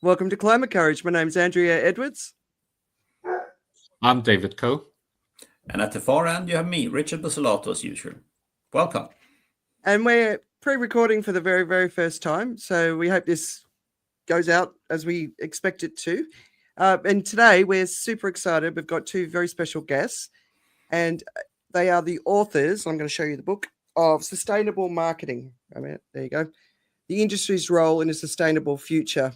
Welcome to Climate Courage. My name's Andrea Edwards. I'm David Coe. And at the far end, you have me, Richard Busolato, as usual. Welcome. And we're pre-recording for the very, very first time. So we hope this goes out as we expect it to. And today we're super excited. We've got two very special guests, and they are the authors. I'm going to show you the book of Sustainable Marketing. There you go. The industry's role in a sustainable future.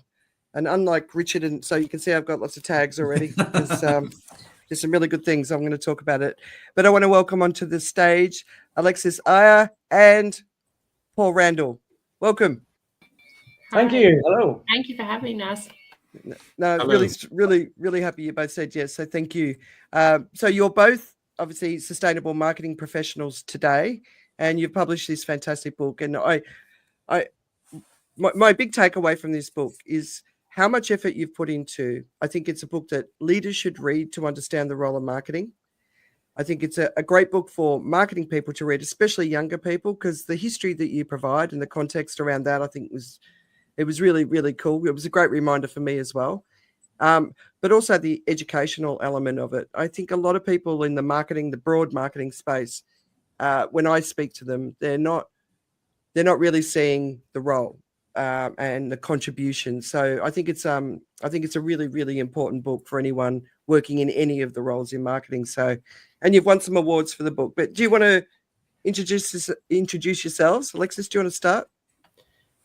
And unlike Richard, and so you can see I've got lots of tags already. There's some really good things. I'm going to talk about it. But I want to welcome onto the stage Alexis Ayer and Paul Randall. Welcome. Thank you. Hello. Thank you for having us. No, Hello. really happy you both said yes. So thank you. So you're both obviously sustainable marketing professionals today, and you've published this fantastic book. And my big takeaway from this book is how much effort you've put into. I think it's a book that leaders should read to understand the role of marketing. I think it's a great book for marketing people to read, especially younger people, because the history that you provide and the context around that, I think was really, really cool. It was a great reminder for me as well. But also the educational element of it. I think a lot of people in the broad marketing space, when I speak to them, they're not really seeing the role and the contribution. So I think it's a really, really important book for anyone working in any of the roles in marketing. So, and you've won some awards for the book. But do you want to introduce yourselves? Alexis, do you want to start?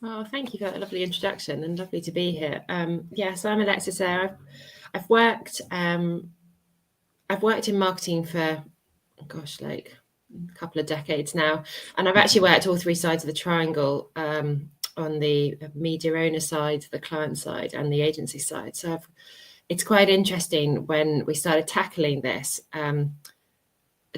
Oh, thank you for that lovely introduction, and lovely to be here. So I'm Alexis Ayer. I've worked in marketing for, like a couple of decades now, and I've actually worked all three sides of the triangle, on the media owner side, the client side, and the agency side. So it's quite interesting when we started tackling this, to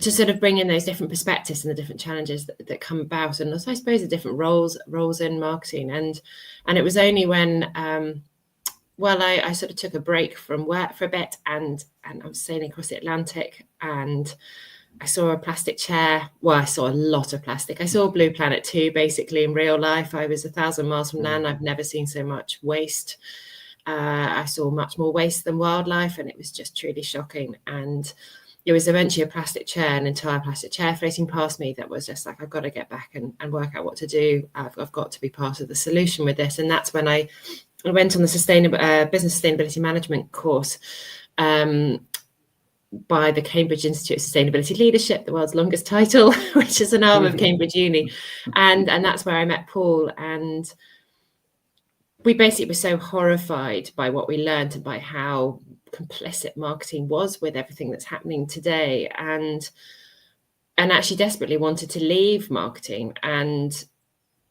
sort of bring in those different perspectives and the different challenges that come about, and also I suppose the different roles in marketing. And it was only when I sort of took a break from work for a bit, and I was sailing across the Atlantic, and I saw a plastic chair. Well, I saw a lot of plastic. I saw Blue Planet 2 basically in real life. I was 1,000 miles from land. I've never seen so much waste. I saw much more waste than wildlife, and it was just truly shocking. And it was eventually an entire plastic chair floating past me that was just like, I've got to get back and work out what to do. I've got to be part of the solution with this. And that's when I went on the business sustainability management course by the Cambridge Institute of Sustainability Leadership, the world's longest title, which is an arm of Cambridge Uni. And that's where I met Paul. And we basically were so horrified by what we learned and by how complicit marketing was with everything that's happening today, and actually desperately wanted to leave marketing. And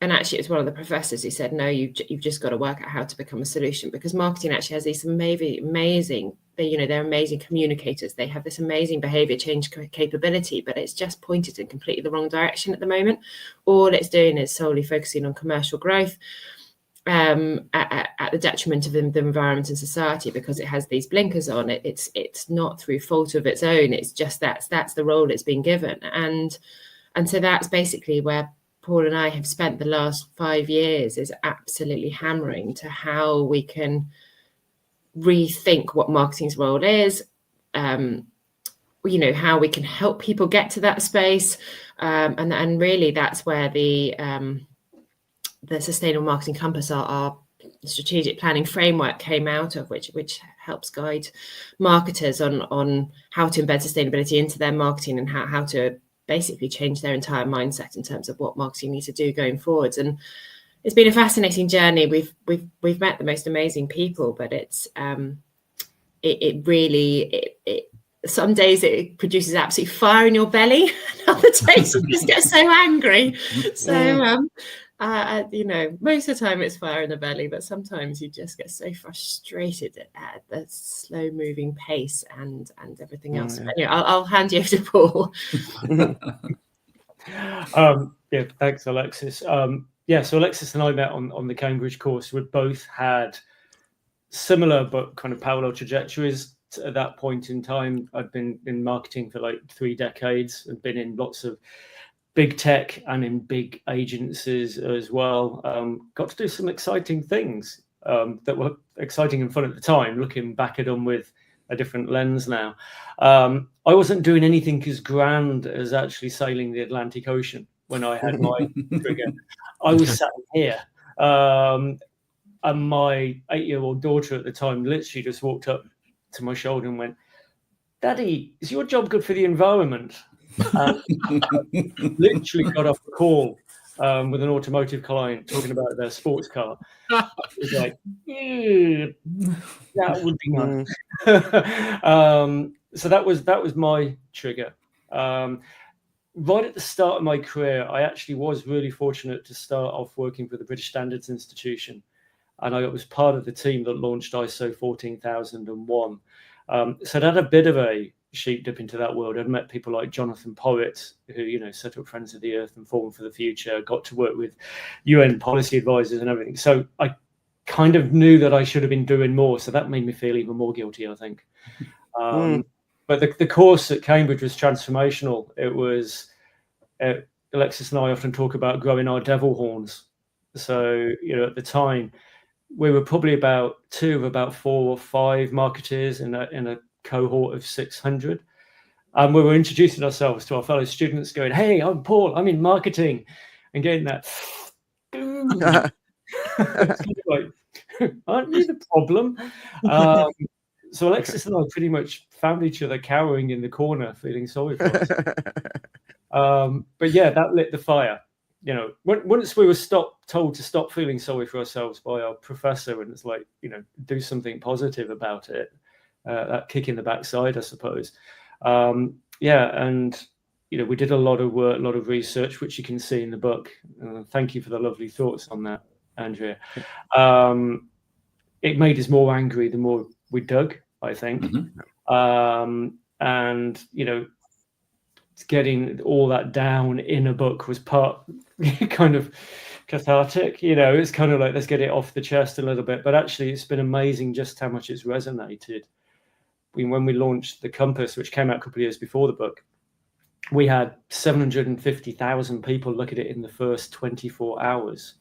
actually it was one of the professors who said, no, you've just got to work out how to become a solution, because marketing actually has these amazing, they're amazing communicators. They have this amazing behavior change capability, but it's just pointed in completely the wrong direction at the moment. All it's doing is solely focusing on commercial growth, at the detriment of the environment and society, because it has these blinkers on. It's not through fault of its own. It's just that's the role it's been given, and so that's basically where Paul and I have spent the last 5 years, is absolutely hammering to how we can rethink what marketing's role is. How we can help people get to that space, and really that's where the Sustainable Marketing Compass, our strategic planning framework, came out of, which helps guide marketers on how to embed sustainability into their marketing, and how to basically change their entire mindset in terms of what marketing needs to do going forwards. And it's been a fascinating journey. We've met the most amazing people, but it's it really some days it produces absolute fire in your belly, and other days you just get so angry. So most of the time it's fire in the belly, but sometimes you just get so frustrated at the slow moving pace and everything else. But anyway, I'll hand you over to Paul. Thanks, Alexis. So Alexis and I met on the Cambridge course. We both had similar but kind of parallel trajectories. At that point in time, I'd been in marketing for like 3 decades and been in lots of big tech and in big agencies as well. Got to do some exciting things that were exciting and fun at the time. Looking back at them with a different lens now, I wasn't doing anything as grand as actually sailing the Atlantic Ocean when I had my trigger. I was sat here, and my 8-year-old daughter at the time literally just walked up to my shoulder and went, "Daddy, is your job good for the environment?" Literally got off a call with an automotive client talking about their sports car. It was like, that would be nice. So that was my trigger. Right at the start of my career, I actually was really fortunate to start off working for the British Standards Institution, and I was part of the team that launched ISO 14001. So I'd had a bit of a sheep dip into that world. I'd met people like Jonathan Porritt, who set up Friends of the Earth and Forum for the Future. Got to work with UN policy advisors and everything. So I kind of knew that I should have been doing more. So that made me feel even more guilty, I think. But the course at Cambridge was transformational. It was Alexis and I often talk about growing our devil horns. So at the time, we were probably about 4 or 5 marketers in a cohort of 600, and we were introducing ourselves to our fellow students, going, "Hey, I'm Paul. I'm in marketing," and getting that. Like, aren't you the problem? So Alexis and I pretty much found each other cowering in the corner, feeling sorry for us. But yeah, that lit the fire. Once we were told to stop feeling sorry for ourselves by our professor, and it's like, do something positive about it. That kick in the backside, I suppose. And we did a lot of work, a lot of research, which you can see in the book. Thank you for the lovely thoughts on that, Andrea. It made us more angry the more we dug, I think. And getting all that down in a book was part kind of cathartic. It's kind of like, let's get it off the chest a little bit. But actually, it's been amazing just how much it's resonated. When we launched The Compass, which came out a couple of years before the book, we had 750,000 people look at it in the first 24 hours,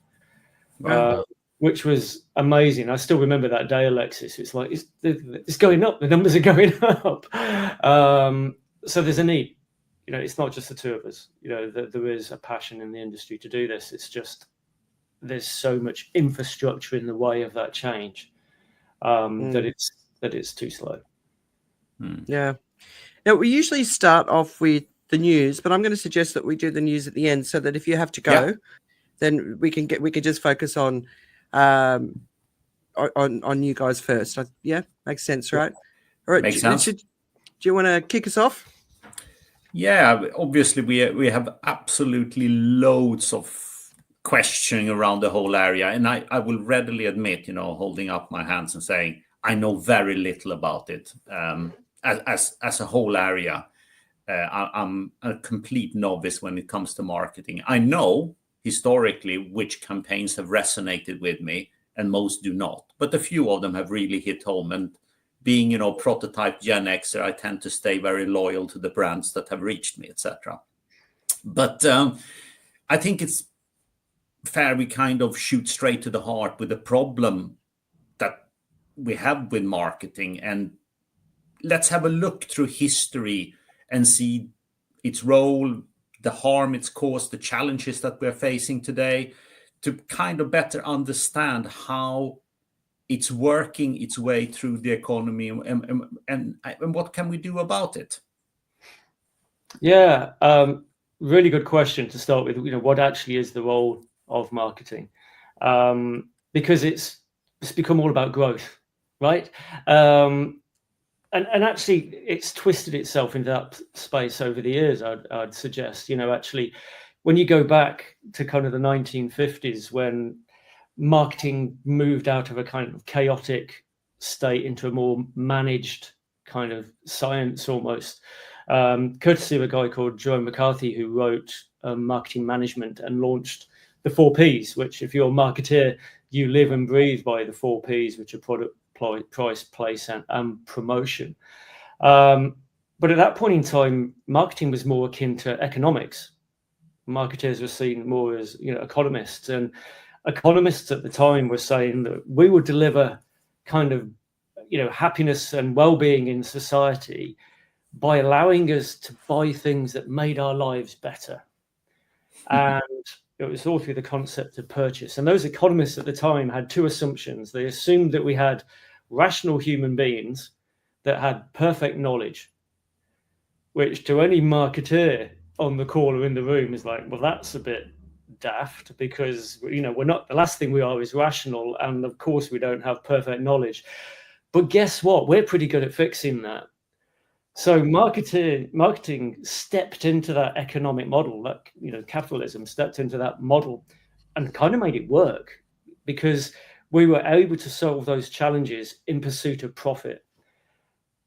which was amazing. I still remember that day, Alexis. It's like, it's going up. The numbers are going up. So there's a need. It's not just the two of us. There is a passion in the industry to do this. It's just there's so much infrastructure in the way of that change that it's too slow. Yeah. Now, we usually start off with the news, but I'm going to suggest that we do the news at the end, so that if you have to go, then we can just focus on you guys first. Makes sense, right? All right, Makes sense. Richard, do you want to kick us off? Yeah, obviously we have absolutely loads of questioning around the whole area, and I will readily admit, holding up my hands and saying I know very little about it. As a whole area, I'm a complete novice when it comes to marketing. I know historically which campaigns have resonated with me, and most do not. But a few of them have really hit home. And being, prototype Gen Xer, I tend to stay very loyal to the brands that have reached me, etc. But I think it's fair we kind of shoot straight to the heart with the problem that we have with marketing, and let's have a look through history and see its role, the harm it's caused, the challenges that we're facing today, to kind of better understand how it's working its way through the economy, and what can we do about it? Yeah, really good question to start with. What actually is the role of marketing? Because it's become all about growth, right? And actually, it's twisted itself into that space over the years, I'd suggest. Actually, when you go back to kind of the 1950s, when marketing moved out of a kind of chaotic state into a more managed kind of science almost, courtesy of a guy called Joe McCarthy, who wrote Marketing Management and launched the 4 Ps, which if you're a marketeer, you live and breathe by the 4 Ps, which are product, price, place, and promotion. But at that point in time, marketing was more akin to economics. Marketers were seen more as economists, and economists at the time were saying that we would deliver kind of, happiness and well-being in society by allowing us to buy things that made our lives better. And it was all through the concept of purchase. And those economists at the time had two assumptions. They assumed that we had rational human beings that had perfect knowledge, which to any marketeer on the call or in the room is like, well, that's a bit daft, because we're not, the last thing we are is rational, and of course we don't have perfect knowledge. But guess what? We're pretty good at fixing that. So marketing stepped into that economic model, like capitalism stepped into that model and kind of made it work, because we were able to solve those challenges in pursuit of profit.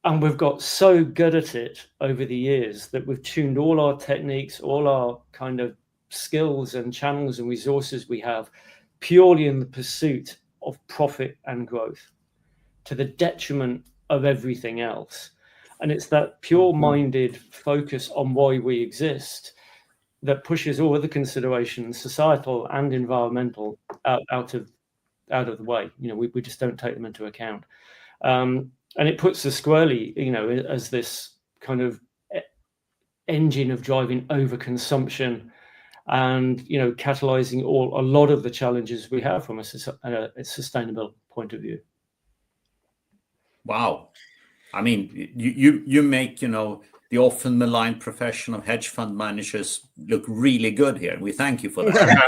And we've got so good at it over the years that we've tuned all our techniques, all our kind of skills and channels and resources we have purely in the pursuit of profit and growth, to the detriment of everything else. And it's that pure-minded focus on why we exist that pushes all other considerations, societal and environmental, out of the way. We just don't take them into account. And it puts us squarely, as this kind of engine of driving overconsumption and, catalyzing a lot of the challenges we have from a sustainable point of view. Wow. I mean, you make, the often maligned profession of hedge fund managers look really good here. We thank you for that.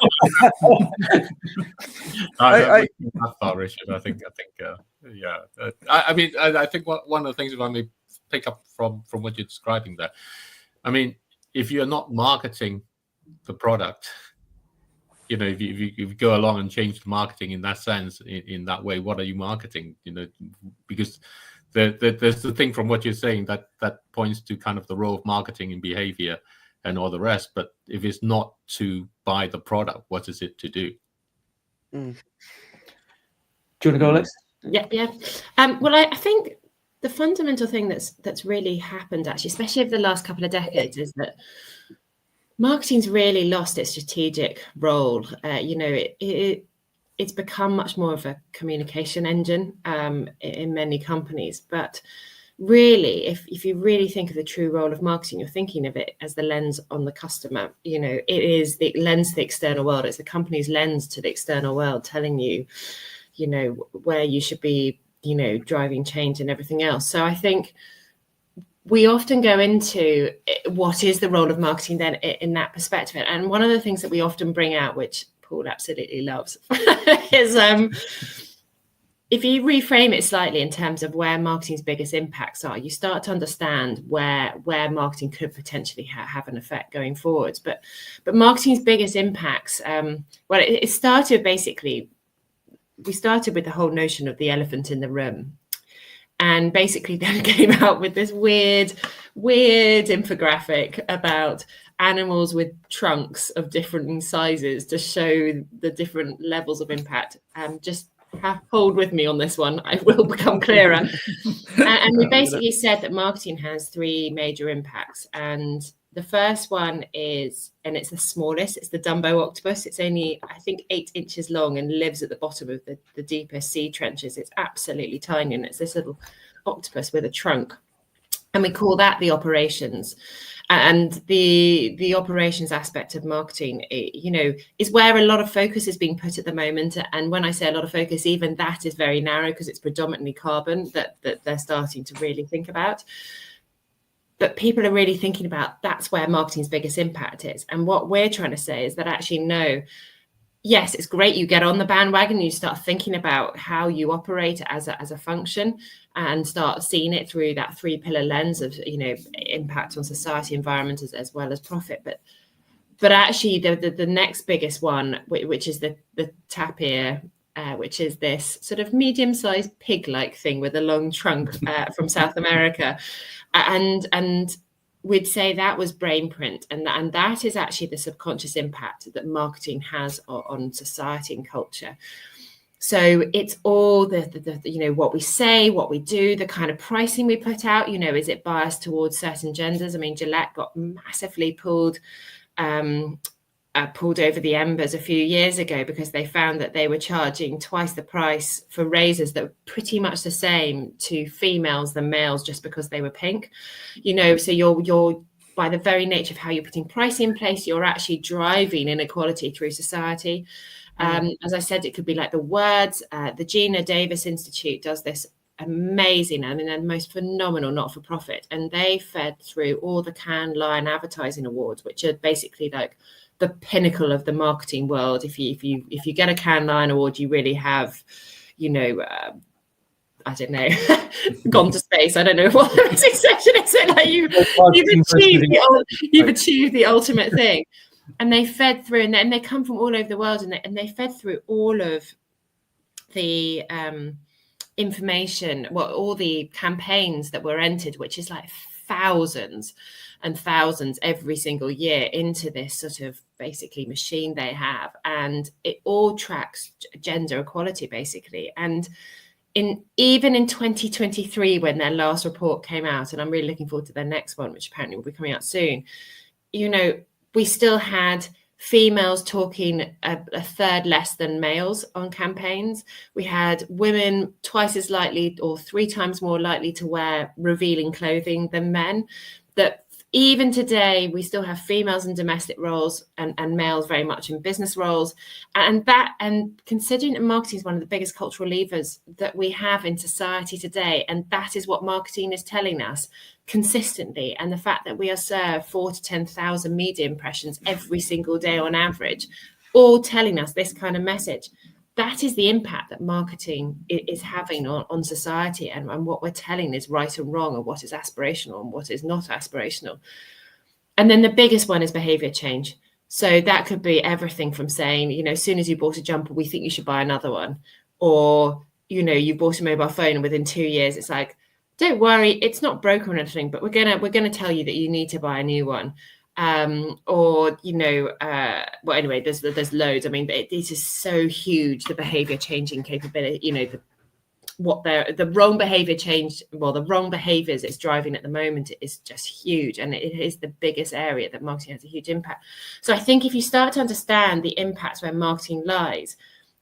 Richard. I think, yeah. I think one of the things, if I may pick up from what you're describing there, I mean, if you're not marketing the product, if you go along and change the marketing in that sense, in that way, what are you marketing? Because there's the thing from what you're saying that points to kind of the role of marketing and behavior and all the rest. But if it's not to buy the product, what is it to do? Do you want to go, Alex? Yeah. Well, I think the fundamental thing that's really happened, actually, especially over the last couple of decades, is that marketing's really lost its strategic role. It's become much more of a communication engine in many companies. But really, if you really think of the true role of marketing, you're thinking of it as the lens on the customer. It is the lens to the external world. It's the company's lens to the external world, telling you, where you should be, driving change and everything else. So I think we often go into what is the role of marketing then in that perspective. And one of the things that we often bring out, which Paul absolutely loves, is if you reframe it slightly in terms of where marketing's biggest impacts are, you start to understand where marketing could potentially have an effect going forwards. But marketing's biggest impacts, it started basically, we started with the whole notion of the elephant in the room, and basically then came out with this weird infographic about animals with trunks of different sizes to show the different levels of impact. Just hold with me on this one, I will become clearer. And we basically said that marketing has three major impacts. And the first one is, and it's the smallest, it's the Dumbo octopus. It's only, I think, 8 inches long and lives at the bottom of the deepest sea trenches. It's absolutely tiny, and it's this little octopus with a trunk. And we call that the operations. And the operations aspect of marketing, is where a lot of focus is being put at the moment. And when I say a lot of focus, even that is very narrow, because it's predominantly carbon that they're starting to really think about. But people are really thinking about that's where marketing's biggest impact is. And what we're trying to say is that actually, no, yes, it's great you get on the bandwagon and you start thinking about how you operate as a function and start seeing it through that 3-pillar lens of, impact on society, environment, as well as profit. But actually the next biggest one, which is the tapir, which is this sort of medium-sized pig-like thing with a long trunk from South America. And we'd say that was brain print. And that is actually the subconscious impact that marketing has on society and culture. So it's all the what we say, what we do, the kind of pricing we put out, is it biased towards certain genders? I mean, Gillette got massively pulled pulled over the embers a few years ago because they found that they were charging twice the price for razors that were pretty much the same to females than males just because they were pink. So you're by the very nature of how you're putting price in place, you're actually driving inequality through society. As I said, it could be like the words. The Gina Davis Institute does this amazing, they're the most phenomenal not-for-profit, and they fed through all the Cannes Lion Advertising Awards, which are basically like the pinnacle of the marketing world. If you get a Cannes Lion Award, you really have, I don't know, gone to space. I don't know what the exception is. Like you've achieved the ultimate thing. And they fed through, and they come from all over the world, and they fed through all of the information, all the campaigns that were entered, which is like thousands and thousands every single year, into this sort of basically machine they have, and it all tracks gender equality basically. And even in 2023, when their last report came out, and I'm really looking forward to their next one, which apparently will be coming out soon, we still had females talking a third less than males on campaigns. We had women twice as likely or 3 times more likely to wear revealing clothing than men. That even today, we still have females in domestic roles and males very much in business roles. And considering that marketing is one of the biggest cultural levers that we have in society today, and that is what marketing is telling us consistently, and the fact that we are served 4,000 to 10,000 media impressions every single day on average, all telling us this kind of message. That is the impact that marketing is having on society, and what we're telling is right and wrong, and what is aspirational and what is not aspirational. And then the biggest one is behaviour change. So that could be everything from saying, as soon as you bought a jumper, we think you should buy another one. Or, you bought a mobile phone and within 2 years, it's like, don't worry, it's not broken or anything, but we're gonna tell you that you need to buy a new one. Well, anyway, there's loads. I mean, this is so huge, the behavior changing capability, the wrong behavior change, the wrong behaviors it's driving at the moment is just huge. And it is the biggest area that marketing has a huge impact. So I think if you start to understand the impacts where marketing lies,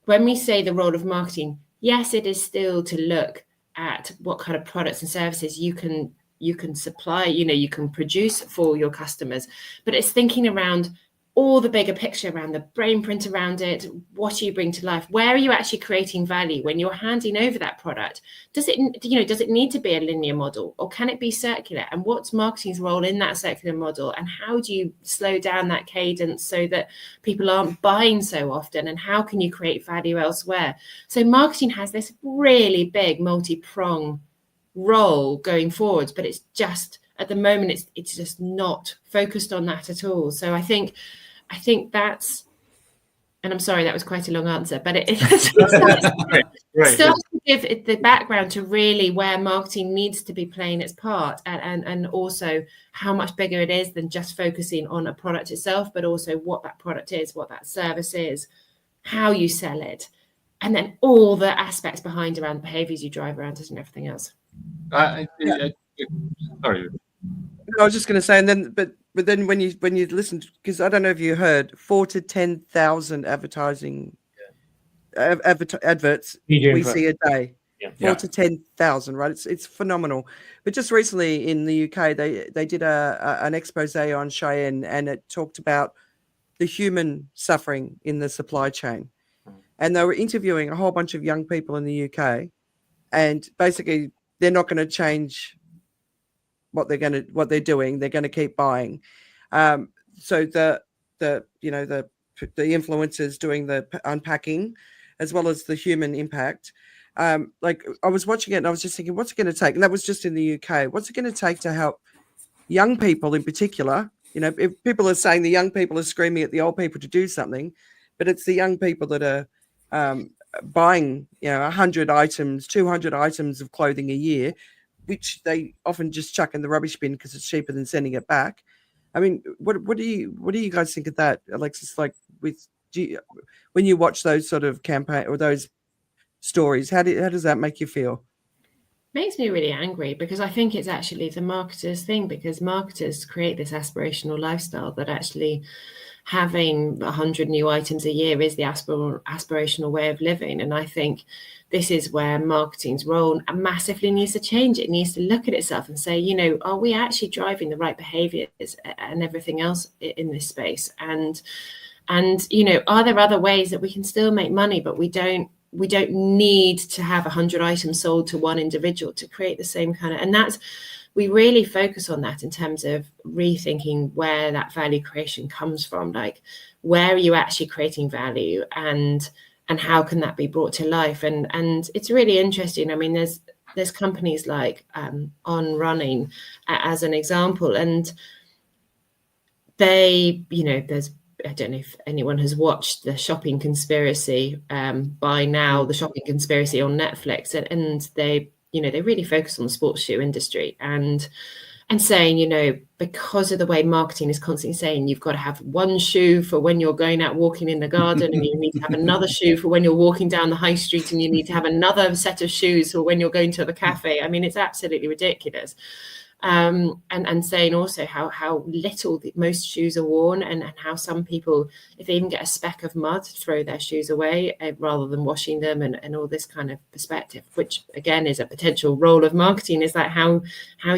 when we say the role of marketing, yes, it is still to look at what kind of products and services you can supply, you can produce for your customers, but it's thinking around all the bigger picture, around the brain print around it. What do you bring to life? Where are you actually creating value when you're handing over that product? Does it need to be a linear model, or can it be circular? And what's marketing's role in that circular model? And how do you slow down that cadence so that people aren't buying so often? And how can you create value elsewhere? So marketing has this really big multi-prong role going forwards, but it's just at the moment it's just not focused on that at all. So I think that's, and I'm sorry that was quite a long answer, but it starts to give it the background to really where marketing needs to be playing its part, and also how much bigger it is than just focusing on a product itself, but also what that product is, what that service is, how you sell it, and then all the aspects behind around the behaviors you drive around it and everything else. Sorry. I was just going to say, and then, but then when you listen, because I don't know if you heard, 4,000 to 10,000 advertising adverts we see a day. Yeah. 4,000 to 10,000, right? It's phenomenal. But just recently in the UK, they did an expose on Cheyenne, and it talked about the human suffering in the supply chain, and they were interviewing a whole bunch of young people in the UK, and basically they're not going to change what they're doing. They're going to keep buying. So the influencers doing the unpacking, as well as the human impact. Like I was watching it and I was just thinking, what's it going to take? And that was just in the UK. What's it going to take to help young people in particular? If people are saying the young people are screaming at the old people to do something, but it's the young people that are buying, 100 items, 200 items of clothing a year, which they often just chuck in the rubbish bin because it's cheaper than sending it back. I mean, what do you guys think of that, Alexis? Like, when you watch those sort of campaign or those stories, how does that make you feel? Makes me really angry, because I think it's actually the marketers' thing, because marketers create this aspirational lifestyle that actually having 100 new items a year is the aspirational way of living. And I think this is where marketing's role massively needs to change. It needs to look at itself and say, you know, are we actually driving the right behaviors and everything else in this space? And you know, are there other ways that we can still make money, but we don't need to have 100 items sold to one individual to create the same kind of, and that's, we really focus on that in terms of rethinking where that value creation comes from. Like, where are you actually creating value, and how can that be brought to life? And it's really interesting. I mean, there's companies like On Running as an example, and they, you know, I don't know if anyone has watched The Shopping Conspiracy by now, The Shopping Conspiracy on Netflix, and they, you know, they really focus on the sports shoe industry and saying, you know, because of the way marketing is constantly saying you've got to have one shoe for when you're going out walking in the garden, and you need to have another shoe for when you're walking down the high street, and you need to have another set of shoes for when you're going to the cafe. I mean, it's absolutely ridiculous. And saying also how little most shoes are worn, and how some people, if they even get a speck of mud, throw their shoes away rather than washing them, and all this kind of perspective, which again is a potential role of marketing, is like how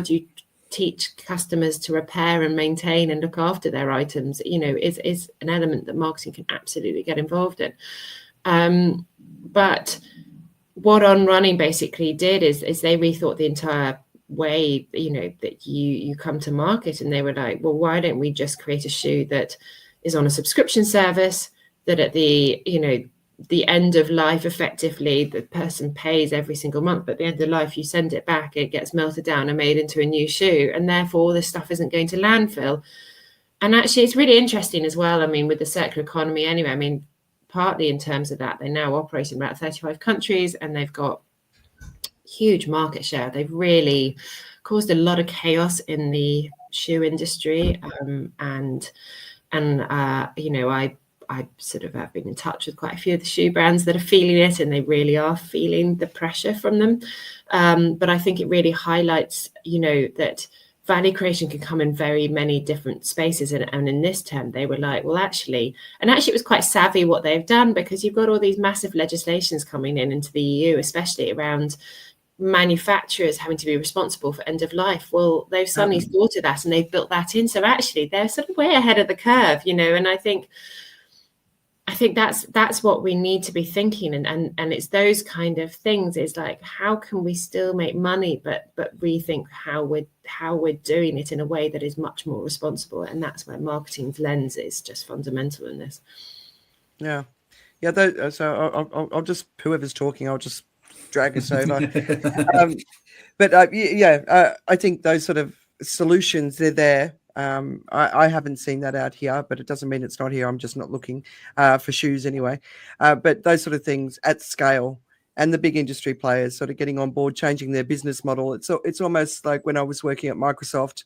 do you teach customers to repair and maintain and look after their items, you know, is an element that marketing can absolutely get involved in. But what On Running basically did is they rethought the entire way, you know, that you come to market, and they were like, well, why don't we just create a shoe that is on a subscription service, that at the, you know, the end of life, effectively the person pays every single month, but at the end of life you send it back, it gets melted down and made into a new shoe, and therefore all this stuff isn't going to landfill. And actually it's really interesting as well, I mean, with the circular economy anyway, I mean, partly in terms of that, they now operate in about 35 countries, and they've got huge market share. They've really caused a lot of chaos in the shoe industry, and you know, I sort of have been in touch with quite a few of the shoe brands that are feeling it, and they really are feeling the pressure from them. But I think it really highlights, you know, that value creation can come in very many different spaces. And in this term, they were like, well, actually it was quite savvy what they've done, because you've got all these massive legislations coming into the EU, especially around manufacturers having to be responsible for end of life. Well, they've suddenly thought of that, and they've built that in. So actually they're sort of way ahead of the curve, you know, and I think that's what we need to be thinking, and it's those kind of things. Is like, how can we still make money, but rethink how we're doing it in a way that is much more responsible, and that's where marketing's lens is just fundamental in this. Yeah. So I'll just, whoever's talking, I'll just drag us over. I think those sort of solutions, they're there. I haven't seen that out here, but it doesn't mean it's not here. I'm just not looking for shoes anyway. But those sort of things at scale, and the big industry players sort of getting on board, changing their business model. It's almost like when I was working at Microsoft,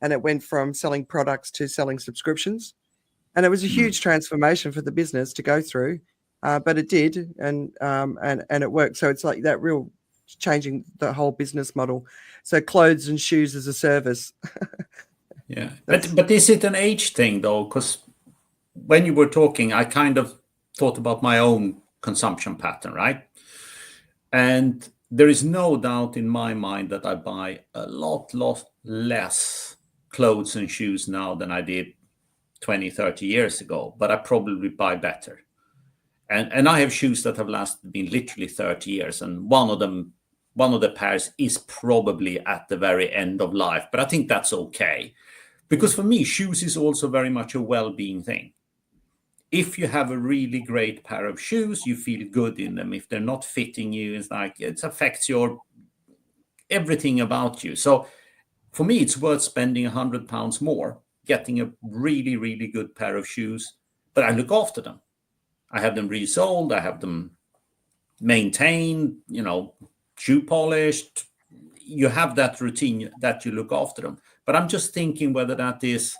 and it went from selling products to selling subscriptions, and it was a huge transformation for the business to go through, but it did, and it worked. So it's like that real changing the whole business model. So clothes and shoes as a service. Yeah, but is it an age thing though? Because when you were talking, I kind of thought about my own consumption pattern, right? And there is no doubt in my mind that I buy a lot less clothes and shoes now than I did 20, 30 years ago, but I probably buy better. And I have shoes that have been literally 30 years, and one of the pairs is probably at the very end of life, but I think that's okay. Because for me, shoes is also very much a well-being thing. If you have a really great pair of shoes, you feel good in them. If they're not fitting you, it's like it affects your everything about you. So for me, it's worth spending £100 more, getting a really, really good pair of shoes, but I look after them. I have them resoled, I have them maintained, you know, shoe polished. You have that routine that you look after them. But I'm just thinking whether that is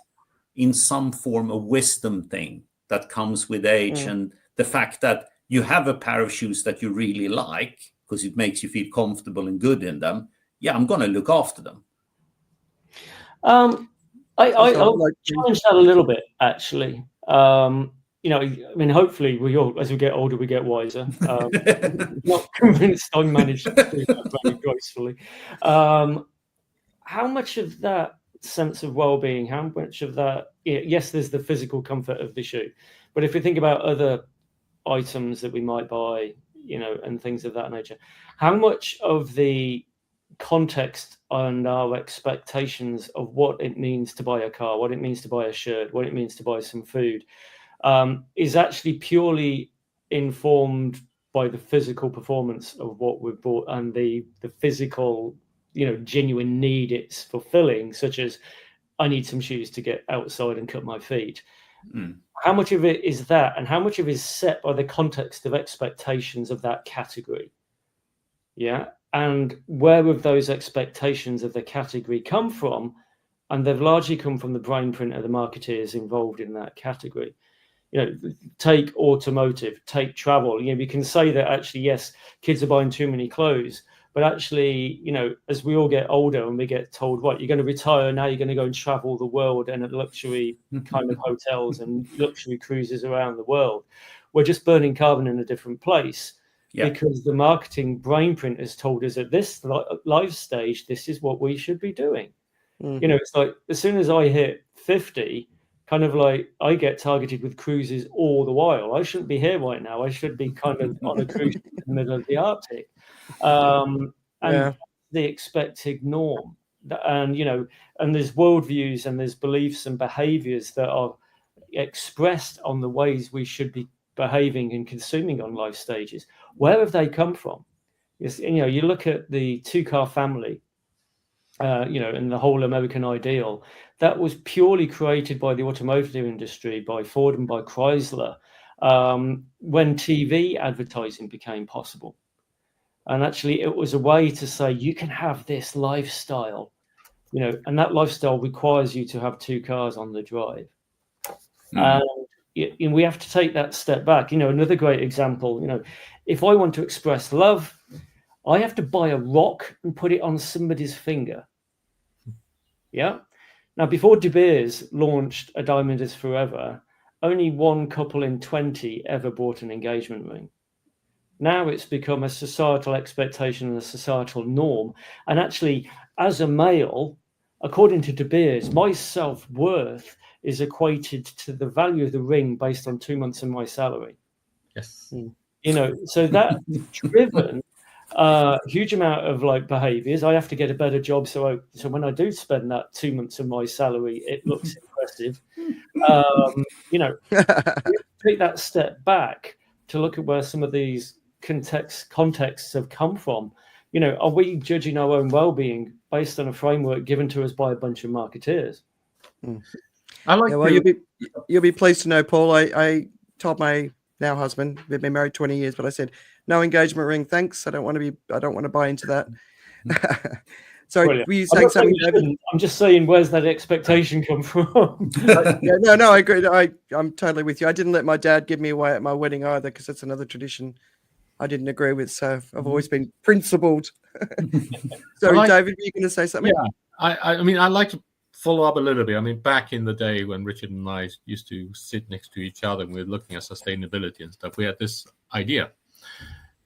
in some form a wisdom thing that comes with age, and the fact that you have a pair of shoes that you really like because it makes you feel comfortable and good in them. Yeah, I'm going to look after them. I'll challenge that a little bit, actually. You know, I mean, hopefully we all, as we get older, we get wiser. Not convinced I managed to do that very gracefully. How much of that sense of well-being, how much of that, yes, there's the physical comfort of the shoe, but if we think about other items that we might buy, you know, and things of that nature, how much of the context and our expectations of what it means to buy a car, what it means to buy a shirt, what it means to buy some food, is actually purely informed by the physical performance of what we've bought and the physical, you know, genuine need it's fulfilling, such as I need some shoes to get outside and cut my feet. How much of it is that, and how much of it is set by the context of expectations of that category? Yeah. And where have those expectations of the category come from? And they've largely come from the brain print of the marketeers involved in that category. You know, take automotive, take travel. You know, we can say that actually, yes, kids are buying too many clothes, but actually, you know, as we all get older and we get told, what, you're going to retire now, you're going to go and travel the world and at luxury kind of hotels and luxury cruises around the world, we're just burning carbon in a different place. Yeah. Because the marketing brain print has told us at this life stage, this is what we should be doing. You know, it's like as soon as I hit 50, kind of like I get targeted with cruises all the while. I shouldn't be here right now. I should be kind of on a cruise in the middle of the Arctic. And the expected norm. And, you know, and there's worldviews and there's beliefs and behaviors that are expressed on the ways we should be behaving and consuming on life stages. Where have they come from? You know, you look at the two-car family, you know, and the whole American ideal, that was purely created by the automotive industry, by Ford and by Chrysler, when TV advertising became possible. And actually, it was a way to say, you can have this lifestyle, you know, and that lifestyle requires you to have two cars on the drive. And we have to take that step back. You know, another great example, you know, if I want to express love, I have to buy a rock and put it on somebody's finger. Yeah. Now, before De Beers launched A Diamond Is Forever, only one couple in 20 ever bought an engagement ring. Now it's become a societal expectation and a societal norm. And actually, as a male, according to De Beers, my self-worth is equated to the value of the ring based on 2 months of my salary. Yes. You know, so that's driven a huge amount of like behaviors. I have to get a better job. So when I do spend that 2 months of my salary, it looks impressive. You know, take that step back to look at where some of these contexts have come from. You know, are we judging our own well-being based on a framework given to us by a bunch of marketeers? I like. Well, you'll be pleased to know, Paul. I told my now husband, we've been married 20 years, but I said, no engagement ring, thanks. I don't want to buy into that. So were you saying something, David? I'm just saying, where's that expectation come from? No, I agree. I'm totally with you. I didn't let my dad give me away at my wedding either, because that's another tradition I didn't agree with. So I've always been principled. Sorry, David, were you going to say something? Yeah, I mean, I'd like to follow up a little bit. I mean, back in the day when Richard and I used to sit next to each other and we were looking at sustainability and stuff, we had this idea.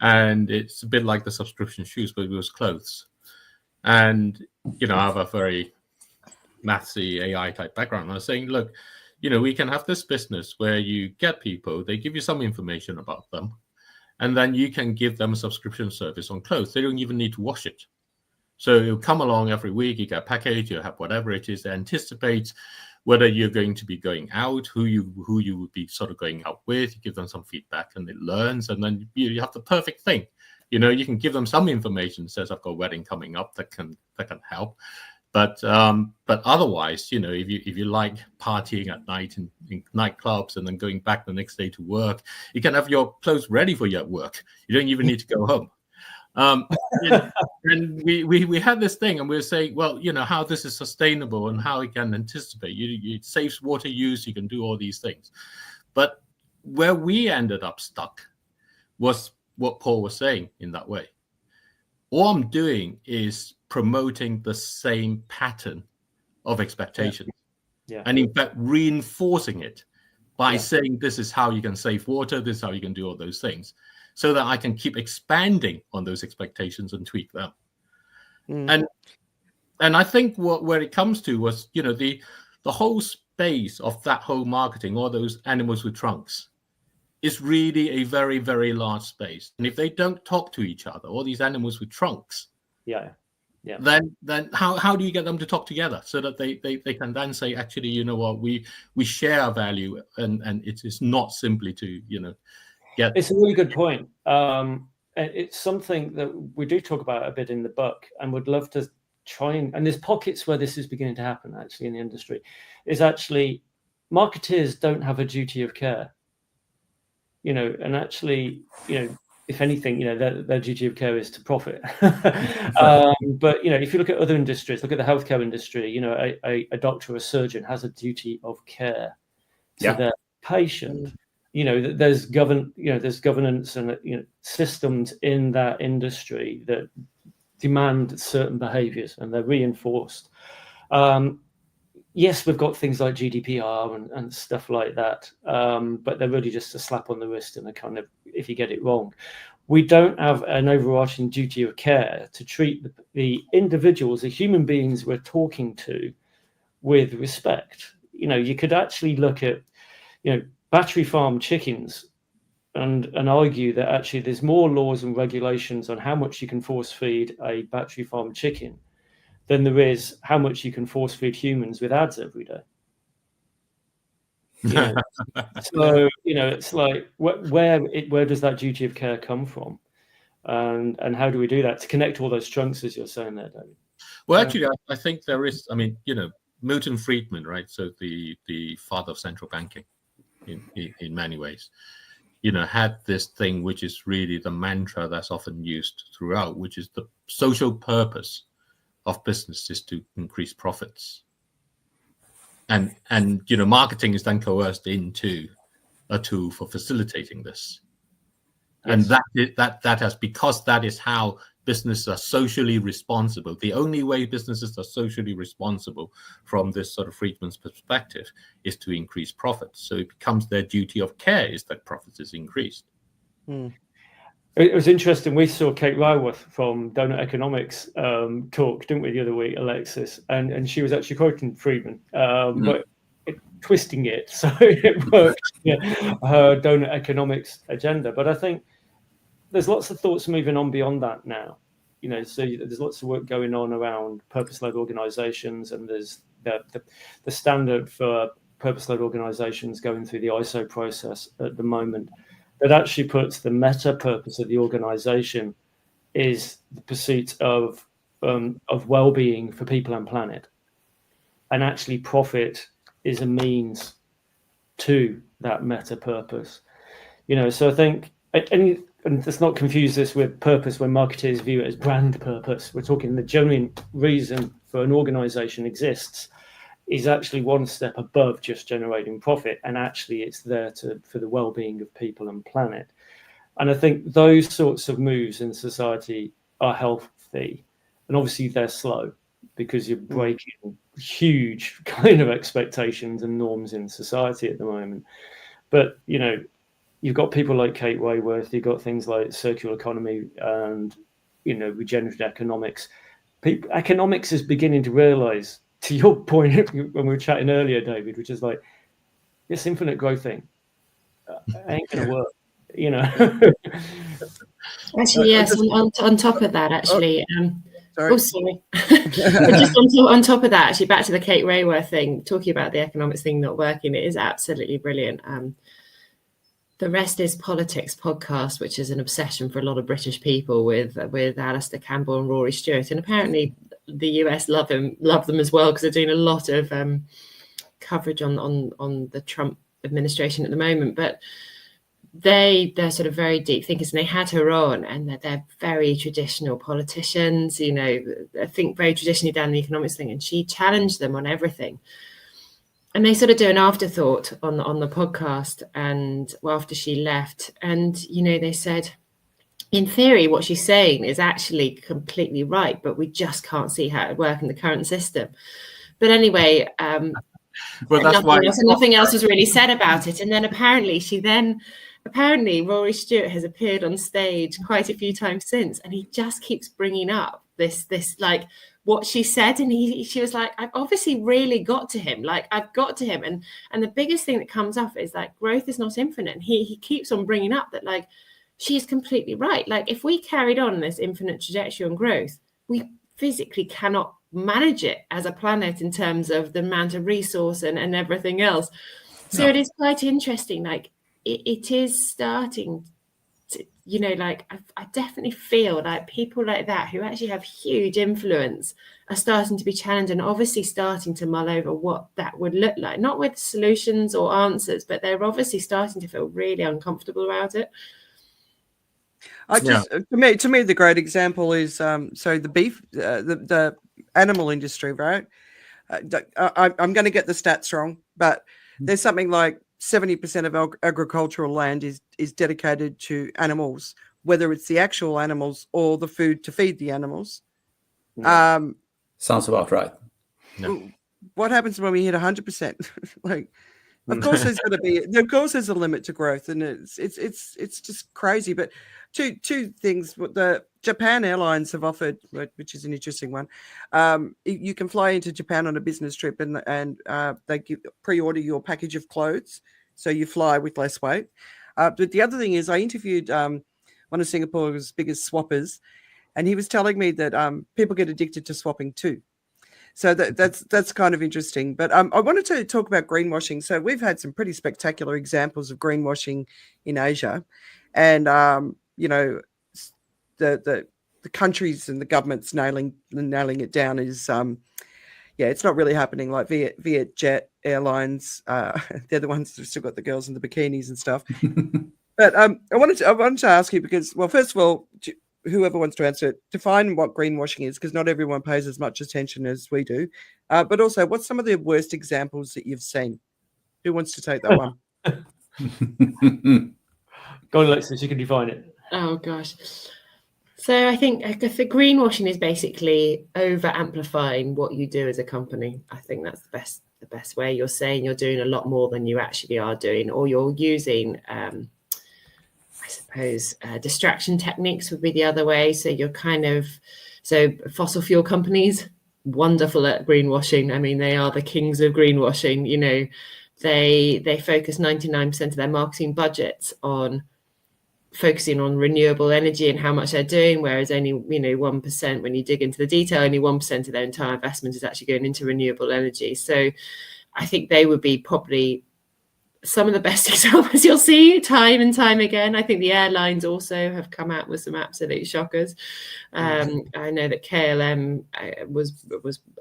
And it's a bit like the subscription shoes, but it was clothes. And, you know, I have a very mathsy AI type background. I was saying, look, you know, we can have this business where you get people, they give you some information about them, and then you can give them a subscription service on clothes. They don't even need to wash it. So you'll come along every week, you get a package, you have whatever it is that anticipates whether you're going to be going out, who you would be sort of going out with. You give them some feedback and it learns, and then you have the perfect thing. You know, you can give them some information, says I've got a wedding coming up, that can help. But otherwise, you know, if you like partying at night in nightclubs and then going back the next day to work, you can have your clothes ready for you at work. You don't even need to go home. You know, and we had this thing, and we were saying, well, you know, how this is sustainable and how it can anticipate. It saves water use. You can do all these things. But where we ended up stuck was what Paul was saying in that way. All I'm doing is promoting the same pattern of expectation, and in fact reinforcing it by saying this is how you can save water, this is how you can do all those things, so that I can keep expanding on those expectations and tweak them. And I think where it comes to was, the whole space of that whole marketing, all those animals with trunks, is really a very, very large space. And if they don't talk to each other, all these animals with trunks, then how do you get them to talk together so that they can then say, actually, you know what, we share our value, and it's not simply to get. It's a really good point. It's something that we do talk about a bit in the book, and would love to try and there's pockets where this is beginning to happen actually in the industry, is actually marketeers don't have a duty of care, and actually, if anything, their duty of care is to profit. But if you look at other industries, look at the healthcare industry, a doctor or a surgeon has a duty of care to their patient. There's governance and systems in that industry that demand certain behaviors, and they're reinforced. Yes, we've got things like GDPR and stuff like that, but they're really just a slap on the wrist and a kind of, if you get it wrong. We don't have an overarching duty of care to treat the individuals, the human beings we're talking to, with respect. You could actually look at, battery farm chickens and argue that actually there's more laws and regulations on how much you can force feed a battery farm chicken than there is how much you can force feed humans with ads every day. So it's like, where does that duty of care come from, and how do we do that to connect all those trunks, as you're saying there, David? Well, actually, I think there is. I mean, Milton Friedman, right? So the father of central banking, in many ways, had this thing which is really the mantra that's often used throughout, which is the social purpose of business is to increase profits. And marketing is then coerced into a tool for facilitating this. Yes. And that has, because that is how businesses are socially responsible. The only way businesses are socially responsible from this sort of Friedman's perspective is to increase profits. So it becomes their duty of care is that profits is increased. It was interesting. We saw Kate Raworth from Donut Economics talk, didn't we, the other week, Alexis? And she was actually quoting Friedman, but twisting it so it worked, her Donut Economics agenda. But I think there's lots of thoughts moving on beyond that now. So there's lots of work going on around purpose-led organizations, and there's the standard for purpose-led organizations going through the ISO process at the moment that actually puts the meta purpose of the organization is the pursuit of well-being for people and planet, and actually profit is a means to that meta purpose. So I think, and let's not confuse this with purpose when marketers view it as brand purpose. We're talking the genuine reason for an organization exists is actually one step above just generating profit, and actually it's there for the well-being of people and planet. And I think those sorts of moves in society are healthy, and obviously they're slow because you're breaking huge kind of expectations and norms in society at the moment. But you've got people like Kate Raworth, you've got things like circular economy and regenerative economics. Economics is beginning to realize, to your point when we were chatting earlier, David, which is like, this infinite growth thing ain't going to work, Actually, yes, on top of that, actually. Sorry. Just on top of that, actually, back to the Kate Raworth thing, talking about the economics thing not working, it is absolutely brilliant. The Rest is Politics podcast, which is an obsession for a lot of British people, with Alistair Campbell and Rory Stewart, and apparently the US love them as well, because they're doing a lot of coverage on the Trump administration at the moment. But they're sort of very deep thinkers, and they had her on, and they're very traditional politicians, I think very traditionally down the economics thing, and she challenged them on everything. And they sort of do an afterthought on the podcast, and after she left, and they said, in theory, what she's saying is actually completely right, but we just can't see how it would work in the current system. But anyway, But that's why nothing else was really said about it. And then apparently Rory Stewart has appeared on stage quite a few times since, and he just keeps bringing up this like what she said, and she was like, I've obviously really got to him, like I've got to him. And the biggest thing that comes up is like growth is not infinite. And he keeps on bringing up that like she's completely right. Like if we carried on this infinite trajectory on growth, we physically cannot manage it as a planet in terms of the amount of resource and everything else. So it is quite interesting. Like it is starting to, you know, like I definitely feel like people like that who actually have huge influence are starting to be challenged and obviously starting to mull over what that would look like, not with solutions or answers, but they're obviously starting to feel really uncomfortable about it. To me, the great example is the beef, the animal industry, right? I'm going to get the stats wrong, but there's something like 70% of agricultural land is dedicated to animals, whether it's the actual animals or the food to feed the animals. Sounds about right. No. What happens when we hit 100%? Like, of course, there's a limit to growth, and it's just crazy. But two things: the Japan Airlines have offered, which is an interesting one. You can fly into Japan on a business trip, and they pre-order your package of clothes, so you fly with less weight. But the other thing is, I interviewed one of Singapore's biggest swappers, and he was telling me that people get addicted to swapping too. So that's kind of interesting. But I wanted to talk about greenwashing. So we've had some pretty spectacular examples of greenwashing in Asia, and you know, the countries and the governments nailing it down is it's not really happening. Like Vietjet Airlines, they're the ones that have still got the girls in the bikinis and stuff. But I wanted to ask you because, well, first of all, whoever wants to answer it, define what greenwashing is, because not everyone pays as much attention as we do. But also, what's some of the worst examples that you've seen? Who wants to take that one? Go on, Alexis, you can define it. Oh, gosh. So I think the greenwashing is basically over amplifying what you do as a company. I think that's the best way. You're saying you're doing a lot more than you actually are doing, or you're using I suppose distraction techniques would be the other way. So you're so fossil fuel companies, wonderful at greenwashing. I mean, they are the kings of greenwashing. You know, they focus 99% of their marketing budgets on focusing on renewable energy and how much they're doing, whereas only 1%, when you dig into the detail, only 1% of their entire investment is actually going into renewable energy. So I think they would be probably some of the best examples you'll see time and time again. I think the airlines also have come out with some absolute shockers. I know that KLM was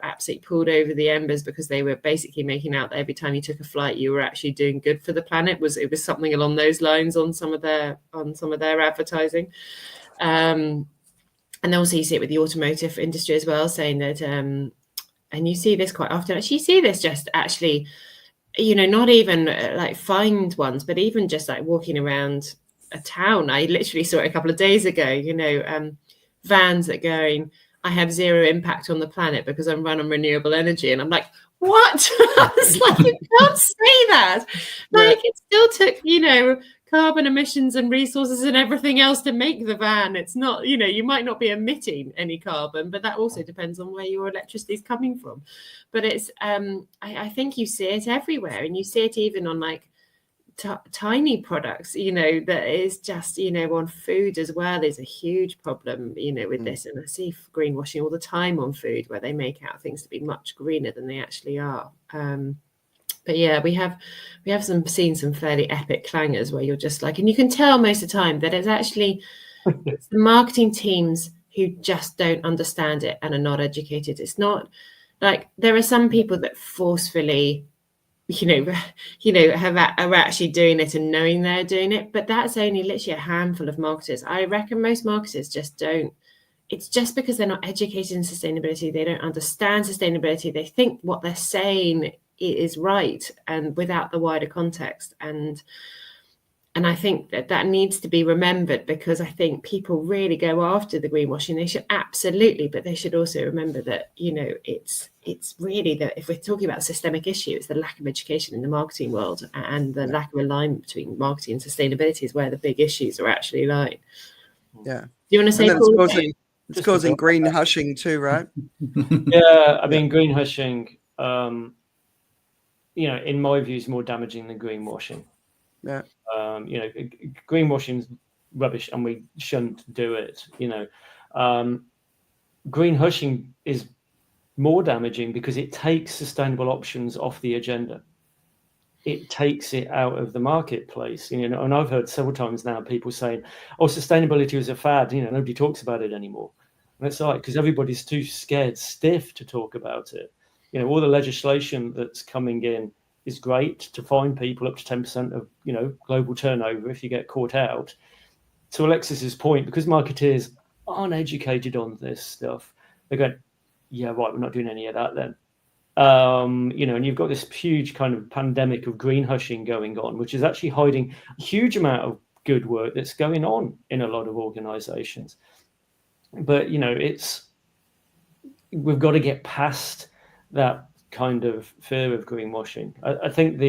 absolutely pulled over the embers because they were basically making out that every time you took a flight, you were actually doing good for the planet. It was something along those lines on some of their advertising. And also you see it with the automotive industry as well, saying that, and you see this quite often. Actually, you see this just actually, not even like fined ones, but even just like walking around a town. I literally saw it a couple of days ago, vans that going, I have zero impact on the planet because I'm run on renewable energy. And I'm like, what? It's like, you can't say that. Like, it still took, carbon emissions and resources and everything else to make the van. It's not, you might not be emitting any carbon, but that also depends on where your electricity is coming from. But it's, I think you see it everywhere, and you see it even on like tiny products, that is just, on food as well is a huge problem, with this. And I see greenwashing all the time on food, where they make out things to be much greener than they actually are. But yeah, we have seen some fairly epic clangers where you're just like, and you can tell most of the time that it's actually it's the marketing teams who just don't understand it and are not educated. It's not like there are some people that forcefully, are actually doing it and knowing they're doing it, but that's only literally a handful of marketers. I reckon most marketers just don't. It's just because they're not educated in sustainability. They don't understand sustainability. They think what they're saying is right, and without the wider context. And And I think that needs to be remembered, because I think people really go after the greenwashing. They should absolutely, but they should also remember that, it's really that if we're talking about a systemic issue, it's the lack of education in the marketing world, and the lack of alignment between marketing and sustainability is where the big issues are actually lying. Yeah. Do you want to say, Paul? It's causing greenhushing too, right? Yeah, I mean, greenhushing, in my view, is more damaging than greenwashing. Yeah. Greenwashing is rubbish, and we shouldn't do it. Greenhushing is more damaging because it takes sustainable options off the agenda. It takes it out of the marketplace. And I've heard several times now people saying, "Oh, sustainability is a fad. Nobody talks about it anymore." And it's like, because everybody's too stiff to talk about it. All the legislation that's coming in is great to fine people up to 10% of global turnover if you get caught out. To Alexis's point, because marketeers aren't educated on this stuff, they're going, yeah, right, we're not doing any of that then. And you've got this huge kind of pandemic of greenhushing going on, which is actually hiding a huge amount of good work that's going on in a lot of organizations. But we've got to get past that kind of fear of greenwashing. I think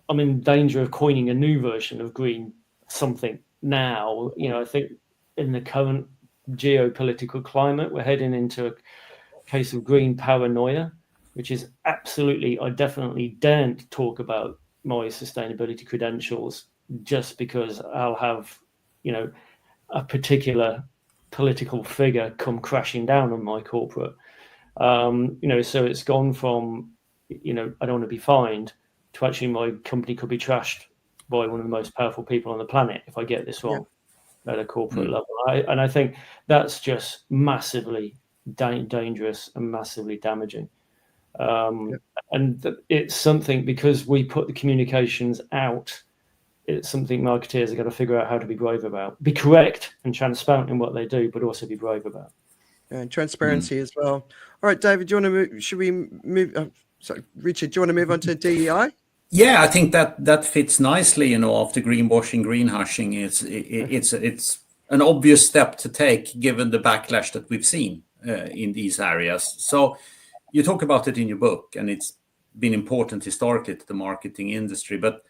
I'm in danger of coining a new version of green something now. I think in the current geopolitical climate, we're heading into a case of green paranoia, which is absolutely, I definitely daren't talk about my sustainability credentials just because I'll have, a particular political figure come crashing down on my corporate. So it's gone from, I don't want to be fined, to actually my company could be trashed by one of the most powerful people on the planet if I get this wrong at a corporate level. And I think that's just massively dangerous and massively damaging. And it's something, because we put the communications out, it's something marketeers are going to figure out how to be brave about. Be correct and transparent in what they do, but also be brave about. And transparency as well. All right, David, do you want to move? Should we move? Sorry, Richard, do you want to move on to DEI? Yeah, I think that fits nicely. After greenwashing, greenhushing, it's an obvious step to take given the backlash that we've seen in these areas. So you talk about it in your book, and it's been important historically to the marketing industry. But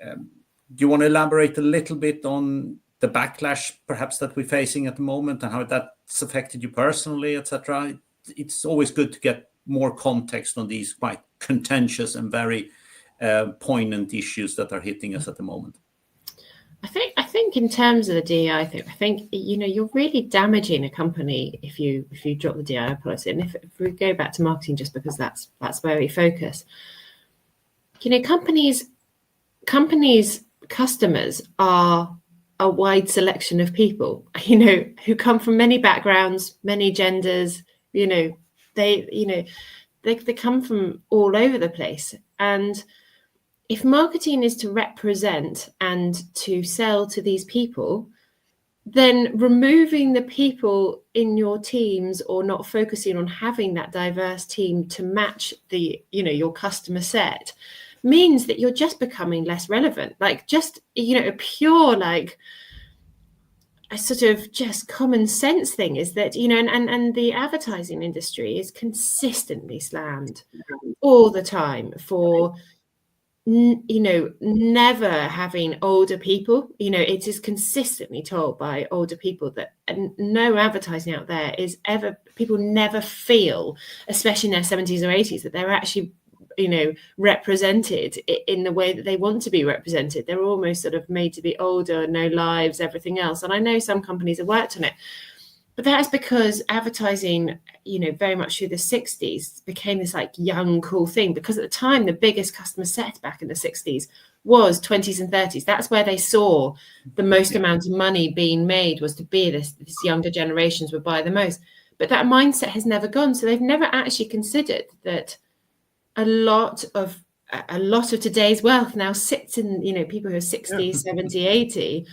do you want to elaborate a little bit on the backlash perhaps that we're facing at the moment and how that's affected you personally, etc.? It's always good to get more context on these quite contentious and very poignant issues that are hitting us at the moment. I think in terms of the DEI, I think you're really damaging a company if you drop the DEI policy. And if we go back to marketing, just because that's where we focus, companies' customers are a wide selection of people, who come from many backgrounds, many genders. They come from all over the place. And if marketing is to represent and to sell to these people, then removing the people in your teams or not focusing on having that diverse team to match your customer set means that you're just becoming less relevant. Like just, a pure, like a sort of just common sense thing is that, and the advertising industry is consistently slammed all the time for, never having older people. It is consistently told by older people that no advertising out there is ever, people never feel, especially in their 70s or 80s, that they're actually represented in the way that they want to be represented. They're almost sort of made to be older, no lives, everything else. And I know some companies have worked on it, but that's because advertising, very much through the 60s became this like young, cool thing, because at the time, the biggest customer set back in the 60s was 20s and 30s. That's where they saw the most amount of money being made, was to be this younger generations would buy the most. But that mindset has never gone. So they've never actually considered that a lot of today's wealth now sits in, people who are 60, 70, 80,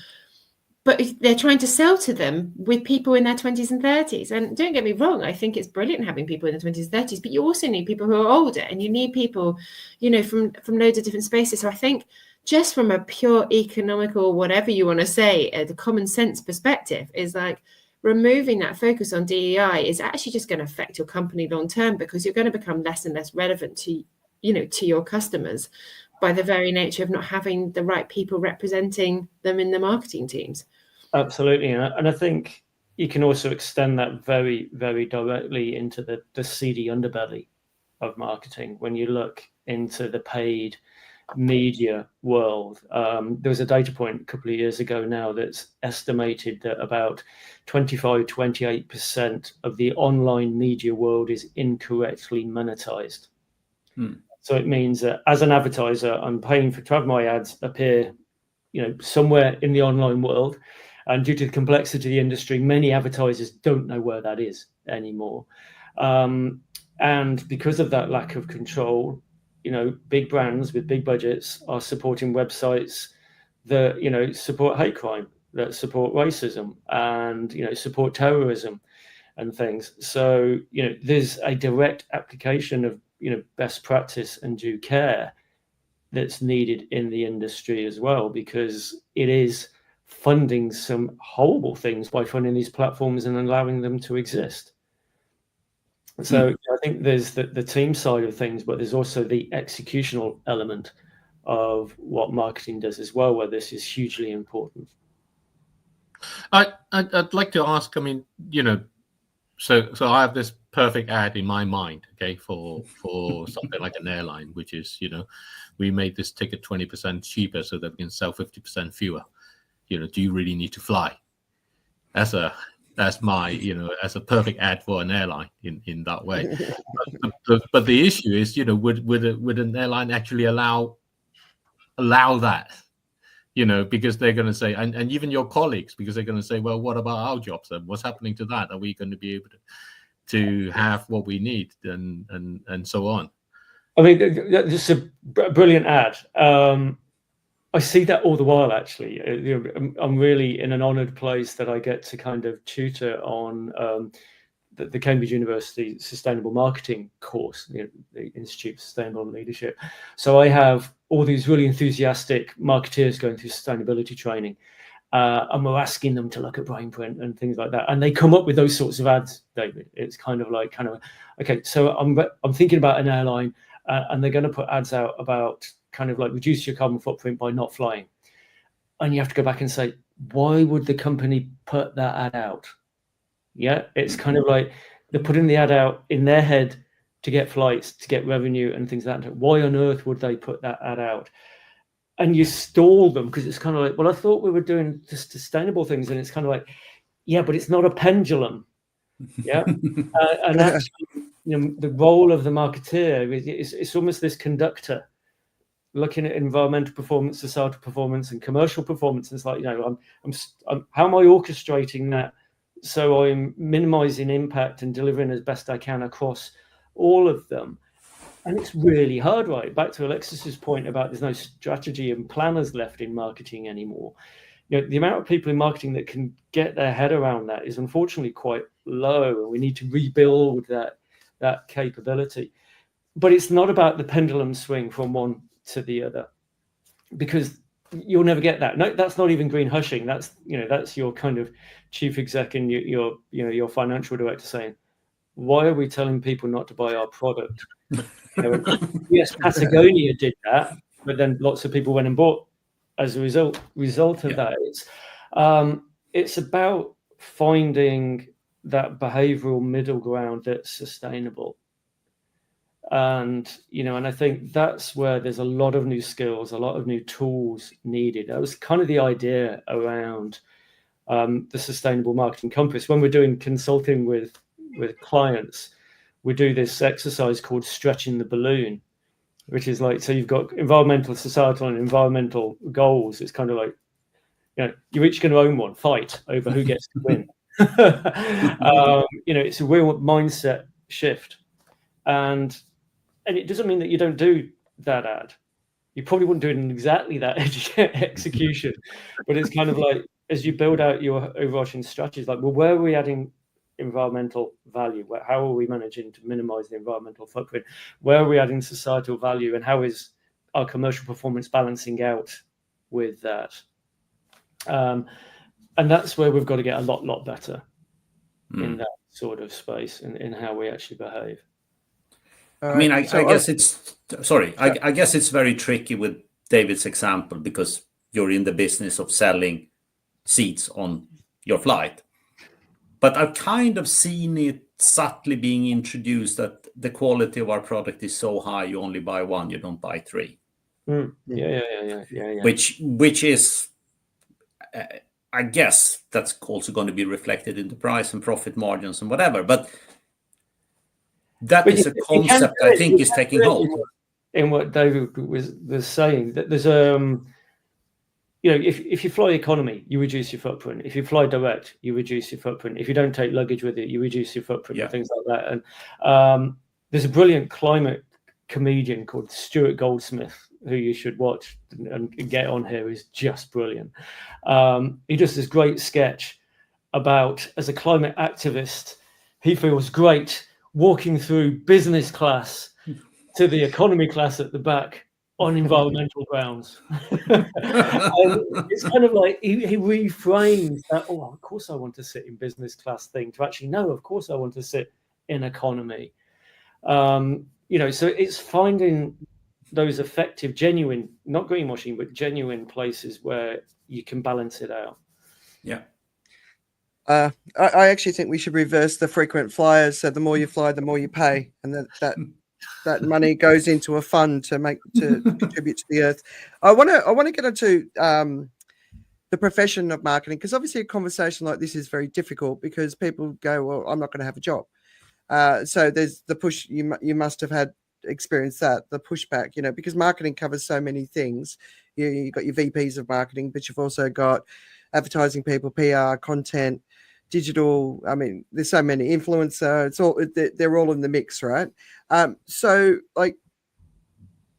but they're trying to sell to them with people in their 20s and 30s. And don't get me wrong, I think it's brilliant having people in their 20s and 30s, but you also need people who are older, and you need people, from loads of different spaces. So I think just from a pure economical, whatever you want to say, the common sense perspective, is like removing that focus on DEI is actually just going to affect your company long term, because you're going to become less and less relevant to, to your customers by the very nature of not having the right people representing them in the marketing teams. Absolutely. And I think you can also extend that very, very directly into the seedy underbelly of marketing. When you look into the paid media world, there was a data point a couple of years ago now that's estimated that about 28% of the online media world is incorrectly monetized. So it means that as an advertiser, I'm paying to have my ads appear, somewhere in the online world. And due to the complexity of the industry, many advertisers don't know where that is anymore. And because of that lack of control, big brands with big budgets are supporting websites that, support hate crime, that support racism, and, support terrorism and things. So, there's a direct application of, best practice and due care that's needed in the industry as well, because it is funding some horrible things by funding these platforms and allowing them to exist. So I think there's the team side of things, but there's also the executional element of what marketing does as well, where this is hugely important. I'd like to ask, so I have this perfect ad in my mind, okay, for something like an airline, which is, we made this ticket 20% cheaper so that we can sell 50% fewer. Do you really need to fly? That's my, as a perfect ad for an airline in that way. But the issue is, would an airline actually allow that? Because they're going to say, and even your colleagues, because they're going to say, well, what about our jobs then? What's happening to that? Are we going to be able to have what we need and so on? I mean, this is a brilliant ad. I see that all the while, actually. I'm really in an honoured place that I get to kind of tutor on the Cambridge University Sustainable Marketing course, the Institute of Sustainable Leadership. So I have all these really enthusiastic marketeers going through sustainability training, and we're asking them to look at brain print and things like that, and they come up with those sorts of ads, David. It's kind of okay. So I'm thinking about an airline, and they're going to put ads out about kind of like reduce your carbon footprint by not flying, and you have to go back and say, why would the company put that ad out? Yeah, it's kind of like they're putting the ad out in their head to get flights, to get revenue and things like that. Why on earth would they put that ad out? And you stall them, because it's kind of like, well, I thought we were doing just sustainable things. And it's kind of like, yeah, but it's not a pendulum. Yeah. And actually, the role of the marketeer is it's almost this conductor looking at environmental performance, societal performance, and commercial performance. And it's like, I'm how am I orchestrating that so I'm minimizing impact and delivering as best I can across all of them? And it's really hard, right? Back to Alexis's point about there's no strategy and planners left in marketing anymore. The amount of people in marketing that can get their head around that is unfortunately quite low, and we need to rebuild that capability. But it's not about the pendulum swing from one to the other, because you'll never get that. No, that's not even greenhushing. That's your kind of chief exec and your financial director saying, why are we telling people not to buy our product? Yes, Patagonia did that, but then lots of people went and bought as a result of that. It's about finding that behavioral middle ground that's sustainable. And I think that's where there's a lot of new skills, a lot of new tools needed. That was kind of the idea around the Sustainable Marketing Compass. When we're doing consulting with clients, we do this exercise called stretching the balloon, which is like, so you've got environmental, societal, and environmental goals. It's kind of like, you're each going to own one, fight over who gets to win. It's a real mindset shift. And it doesn't mean that you don't do that ad. You probably wouldn't do it in exactly that execution, but it's kind of like, as you build out your overarching strategies, like, well, where are we adding environmental value? How are we managing to minimize the environmental footprint? Where are we adding societal value? And how is our commercial performance balancing out with that. And that's where we've got to get a lot better in that sort of space in how we actually behave. I mean, I guess it's I guess it's very tricky with David's example because you're in the business of selling seats on your flight. But I've kind of seen it subtly being introduced that the quality of our product is so high, you only buy one, you don't buy three. Yeah. Which is, I guess, that's also going to be reflected in the price and profit margins and whatever. But that is a concept I think is taking hold. In what David was saying, that there's if you fly economy, you reduce your footprint. If you fly direct, you reduce your footprint. If you don't take luggage with it, you reduce your footprint and things like that. And there's a brilliant climate comedian called Stuart Goldsmith who you should watch and get on here. He's just brilliant. He does this great sketch about, as a climate activist, he feels great walking through business class to the economy class at the back on environmental grounds. It's kind of like he reframes that, of course I want to sit in business class thing, to actually, no, of course I want to sit in economy. So it's finding those effective, genuine, not greenwashing, but genuine places where you can balance it out. Yeah. I actually think we should reverse the frequent flyers. So the more you fly, the more you pay, and that money goes into a fund to contribute to the earth. I want to get into the profession of marketing, because obviously a conversation like this is very difficult because people go, well, I'm not going to have a job. So there's the push. You must have had experienced that, the pushback, because marketing covers so many things. You've got your VPs of marketing, but you've also got advertising people, PR, content, digital. I mean, there's so many, influencer. It's all, they're all in the mix, right? So like,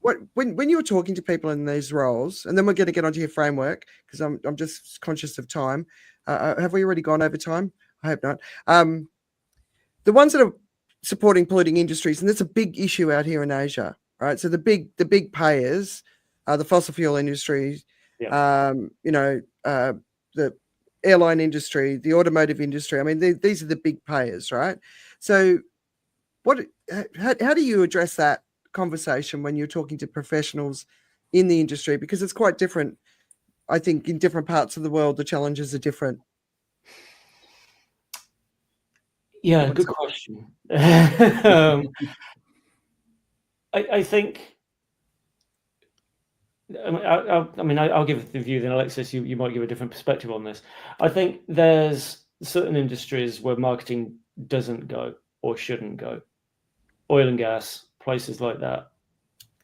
when you were talking to people in these roles, and then we're going to get onto your framework because I'm just conscious of time. Have we already gone over time? I hope not. The ones that are supporting polluting industries, and that's a big issue out here in Asia, right? So the big payers, the fossil fuel industry, the airline industry, the automotive industry. I mean, these are the big payers, right? So how do you address that conversation when you're talking to professionals in the industry? Because it's quite different. I think in different parts of the world, the challenges are different. Yeah, good question. I think, I'll give the view, then Alexis, you might give a different perspective on this. I think there's certain industries where marketing doesn't go or shouldn't go. Oil and gas, places like that,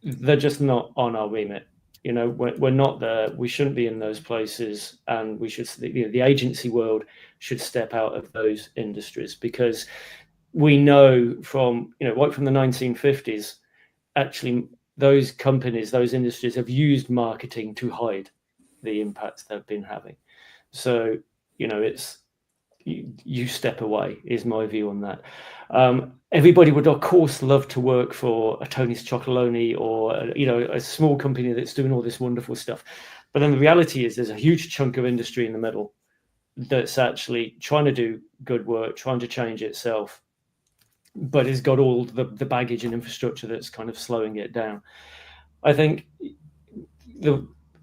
they're just not on our remit. We're not there. We shouldn't be in those places, and we should. The agency world should step out of those industries, because we know from right from the 1950s, actually those companies, those industries have used marketing to hide the impacts they've been having. So it's you step away is my view on that. Everybody would of course love to work for a Tony's Chocolonely or a small company that's doing all this wonderful stuff, but then the reality is there's a huge chunk of industry in the middle that's actually trying to do good work, trying to change itself, but has got all the baggage and infrastructure that's kind of slowing it down. I think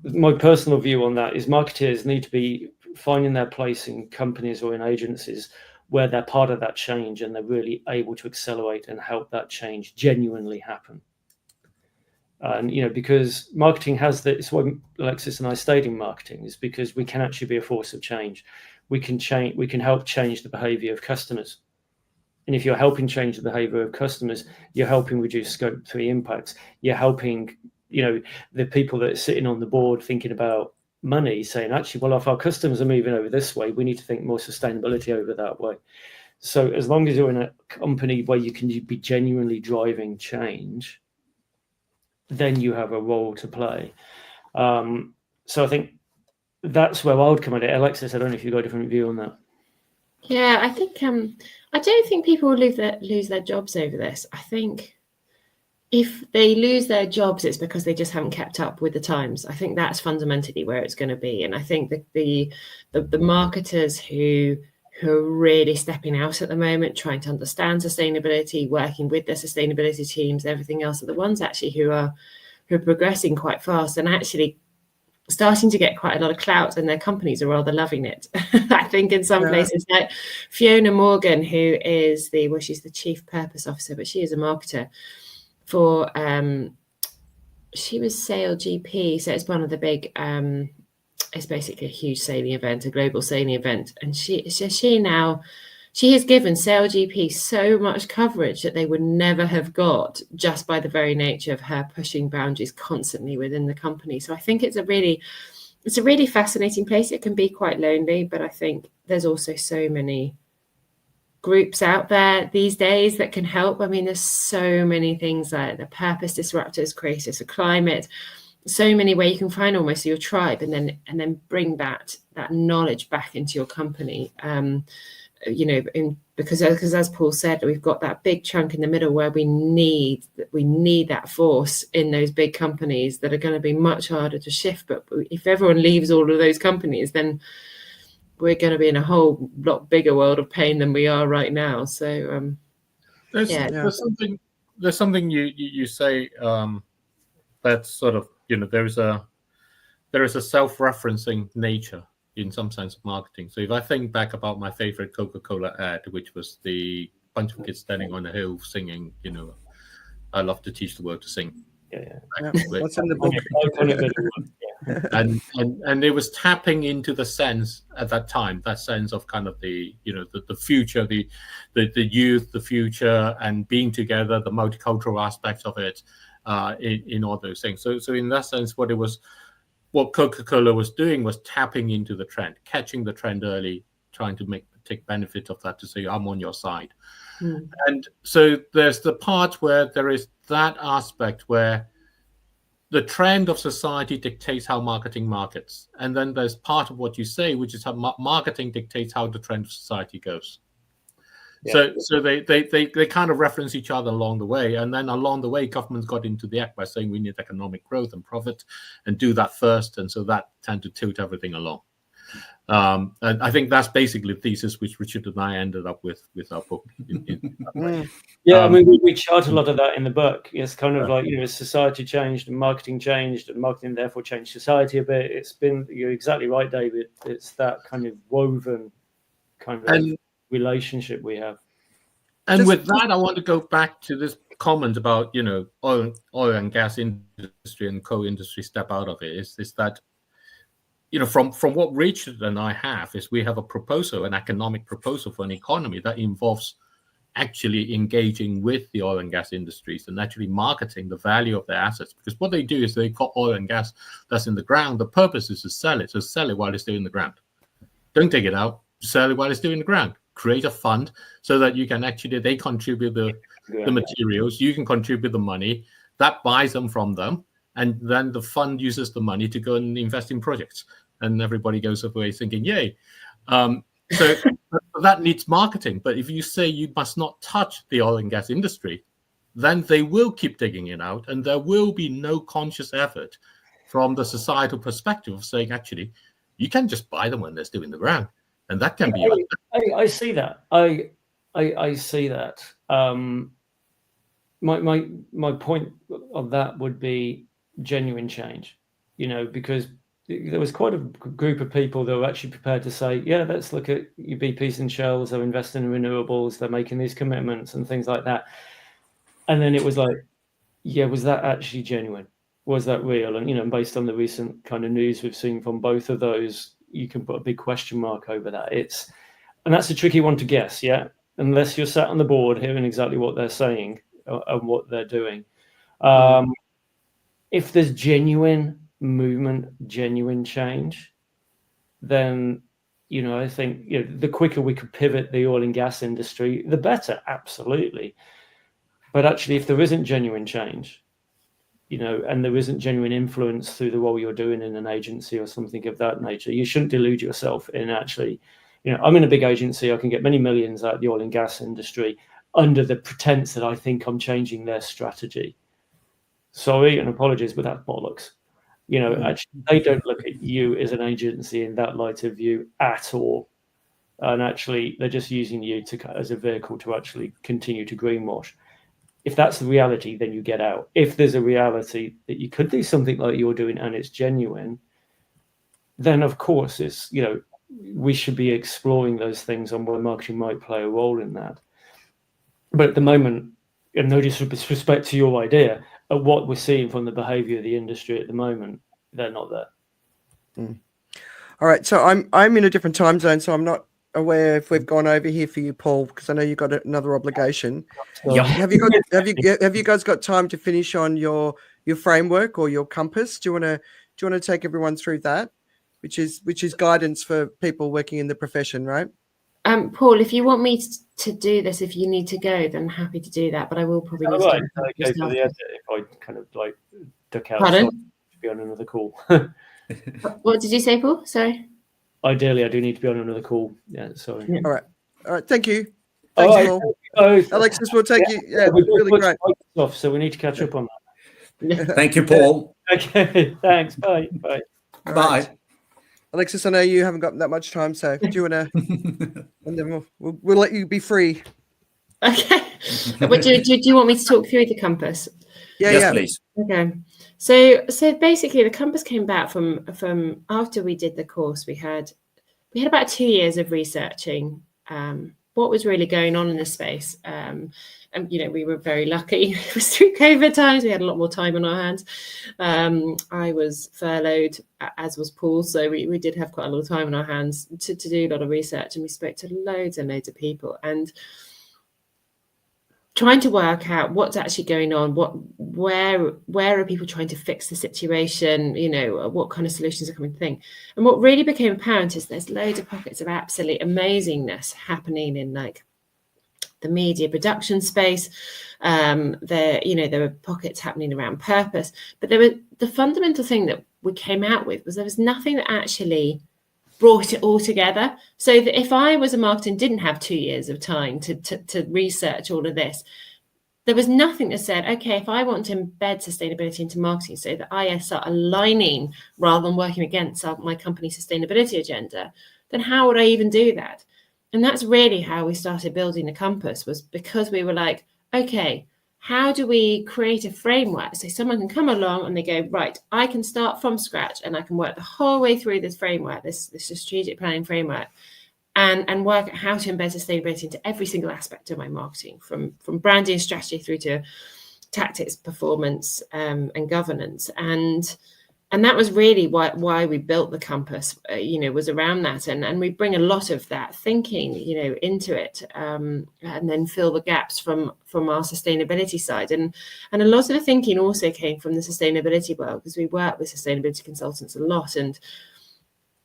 my personal view on that is marketeers need to be finding their place in companies or in agencies where they're part of that change and they're really able to accelerate and help that change genuinely happen. And because marketing has it's what Alexis and I stayed in marketing, is because we can actually be a force of change. We can help change the behavior of customers. And if you're helping change the behavior of customers, you're helping reduce Scope 3 impacts. You're helping the people that are sitting on the board thinking about money, saying, actually, well, if our customers are moving over this way, we need to think more sustainability over that way. So as long as you're in a company where you can be genuinely driving change, then you have a role to play. So I think that's where I would come at it. Alexis, I don't know if you've got a different view on that. Yeah, I think I don't think people will lose their jobs over this. I think if they lose their jobs, it's because they just haven't kept up with the times. I think that's fundamentally where it's going to be. And I think that the marketers who are really stepping out at the moment, trying to understand sustainability, working with their sustainability teams, everything else, are the ones actually who are progressing quite fast and actually starting to get quite a lot of clout, and their companies are rather loving it. I think in some places, like Fiona Morgan, who is she's the chief purpose officer, but she is a marketer for she was Sail GP, so it's one of the big it's basically a huge sailing event, a global sailing event, and she has given Sail GP so much coverage that they would never have got just by the very nature of her pushing boundaries constantly within the company. So I think it's a really fascinating place. It can be quite lonely, but I think there's also so many groups out there these days that can help. I mean, there's so many things like the purpose disruptors, creators of climate, so many where you can find almost your tribe and then bring that knowledge back into your company. Because as Paul said, we've got that big chunk in the middle where we need that force in those big companies that are going to be much harder to shift. But if everyone leaves all of those companies, then we're going to be in a whole lot bigger world of pain than we are right now. So there's something you say that's sort of, there is a self-referencing nature in some sense of marketing. So if I think back about my favorite Coca-Cola ad, which was the bunch of kids standing on a hill singing, I love to teach the world to sing. What's in the book? And it was tapping into the sense at that time, that sense of kind of the future, the youth, the future, and being together, the multicultural aspects of it, in all those things. So in that sense, what Coca-Cola was doing was tapping into the trend, catching the trend early, trying to take benefit of that to say, I'm on your side. And so there's the part where there is that aspect where the trend of society dictates how marketing markets. And then there's part of what you say, which is how marketing dictates how the trend of society goes. Yeah. So they kind of reference each other along the way. And then along the way, governments got into the act by saying we need economic growth and profit and do that first. And so that tend to tilt everything along. And I think that's basically the thesis which Richard and I ended up with our book. I mean, we chart a lot of that in the book. It's kind of like, society changed and marketing therefore changed society a bit. It's been, you're exactly right, David. It's that kind of woven kind of relationship we have. And with that, I want to go back to this comment about, oil and gas industry and coal industry step out of it. Is that, from what Richard and I have, is we have a proposal, an economic proposal for an economy that involves actually engaging with the oil and gas industries and actually marketing the value of their assets. Because what they do is they've got oil and gas that's in the ground. The purpose is to sell it. So sell it while it's still in the ground. Don't take it out. Sell it while it's still in the ground. Create a fund so that you can actually, they contribute the materials. You can contribute the money. That buys them from them. And then the fund uses the money to go and invest in projects. And everybody goes away thinking, yay. So that needs marketing. But if you say you must not touch the oil and gas industry, then they will keep digging it out. And there will be no conscious effort from the societal perspective of saying, actually, you can just buy them when they're still in the ground. And that can be. I see that. I see that. My point of that would be genuine change, because there was quite a group of people that were actually prepared to say, yeah, let's look at your BPs and Shells, they're investing in renewables, they're making these commitments and things like that. And then it was like, yeah, was that actually genuine? Was that real? And, based on the recent kind of news we've seen from both of those, you can put a big question mark over that. And that's a tricky one to guess, yeah, unless you're sat on the board hearing exactly what they're saying and what they're doing. If there's genuine movement, genuine change, then, I think, the quicker we could pivot the oil and gas industry, the better, absolutely. But actually, if there isn't genuine change, and there isn't genuine influence through the role you're doing in an agency or something of that nature, you shouldn't delude yourself in actually, I'm in a big agency, I can get many millions out of the oil and gas industry under the pretense that I think I'm changing their strategy. sorry and apologies, but that's bollocks. Actually, they don't look at you as an agency in that light of view at all. And actually, they're just using you as a vehicle to actually continue to greenwash. If that's the reality, then you get out. If there's a reality that you could do something like you're doing and it's genuine, then of course we should be exploring those things on where marketing might play a role in that. But at the moment, and no disrespect to your idea, what we're seeing from the behaviour of the industry at the moment, they're not there. All right, so I'm in a different time zone, so I'm not aware if we've gone over here for you, Paul, because I know you've got another obligation. Yeah. Have you guys got time to finish on your framework or your compass? Do you want to take everyone through that, which is guidance for people working in the profession, right? Paul, if you want me to do this, if you need to go, then I'm happy to do that. But I will probably need to okay, for the edit, if I kind of like duck out, Pardon? to be on another call. What did you say, Paul? Sorry. Ideally, I do need to be on another call. Yeah, sorry. Yeah. All right. Thank you. Thanks, Paul. Alexis, we'll take you. Yeah, really great. Off, so we need to catch up on that. Thank you, Paul. Okay, thanks. Bye. Bye. All Bye. right. Alexis, I know you haven't got that much time, so do you want to? And then we'll let you be free. Okay. But do you want me to talk through the compass? Yes, please. Okay. So basically, the compass came back from after we did the course. We had about 2 years of researching what was really going on in the space. And we were very lucky. It was through COVID times. We had a lot more time on our hands. I was furloughed, as was Paul. So we did have quite a lot of time on our hands to do a lot of research. And we spoke to loads and loads of people. And trying to work out what's actually going on, where are people trying to fix the situation, what kind of solutions are coming to think. And what really became apparent is there's loads of pockets of absolute amazingness happening in like the media production space. There were pockets happening around purpose, but the fundamental thing that we came out with was there was nothing that actually brought it all together. So that if I was a marketer and didn't have 2 years of time to research all of this, there was nothing that said, okay, if I want to embed sustainability into marketing so that I start aligning rather than working against my company's sustainability agenda, then how would I even do that? And that's really how we started building the compass, was because we were like, okay, how do we create a framework so someone can come along and they go, right, I can start from scratch and I can work the whole way through this framework, this strategic planning framework, and work out how to embed sustainability into every single aspect of my marketing, from branding strategy through to tactics, performance, and governance. And that was really why we built the compass, was around that. And we bring a lot of that thinking, into it, and then fill the gaps from our sustainability side. And a lot of the thinking also came from the sustainability world, because we work with sustainability consultants a lot. And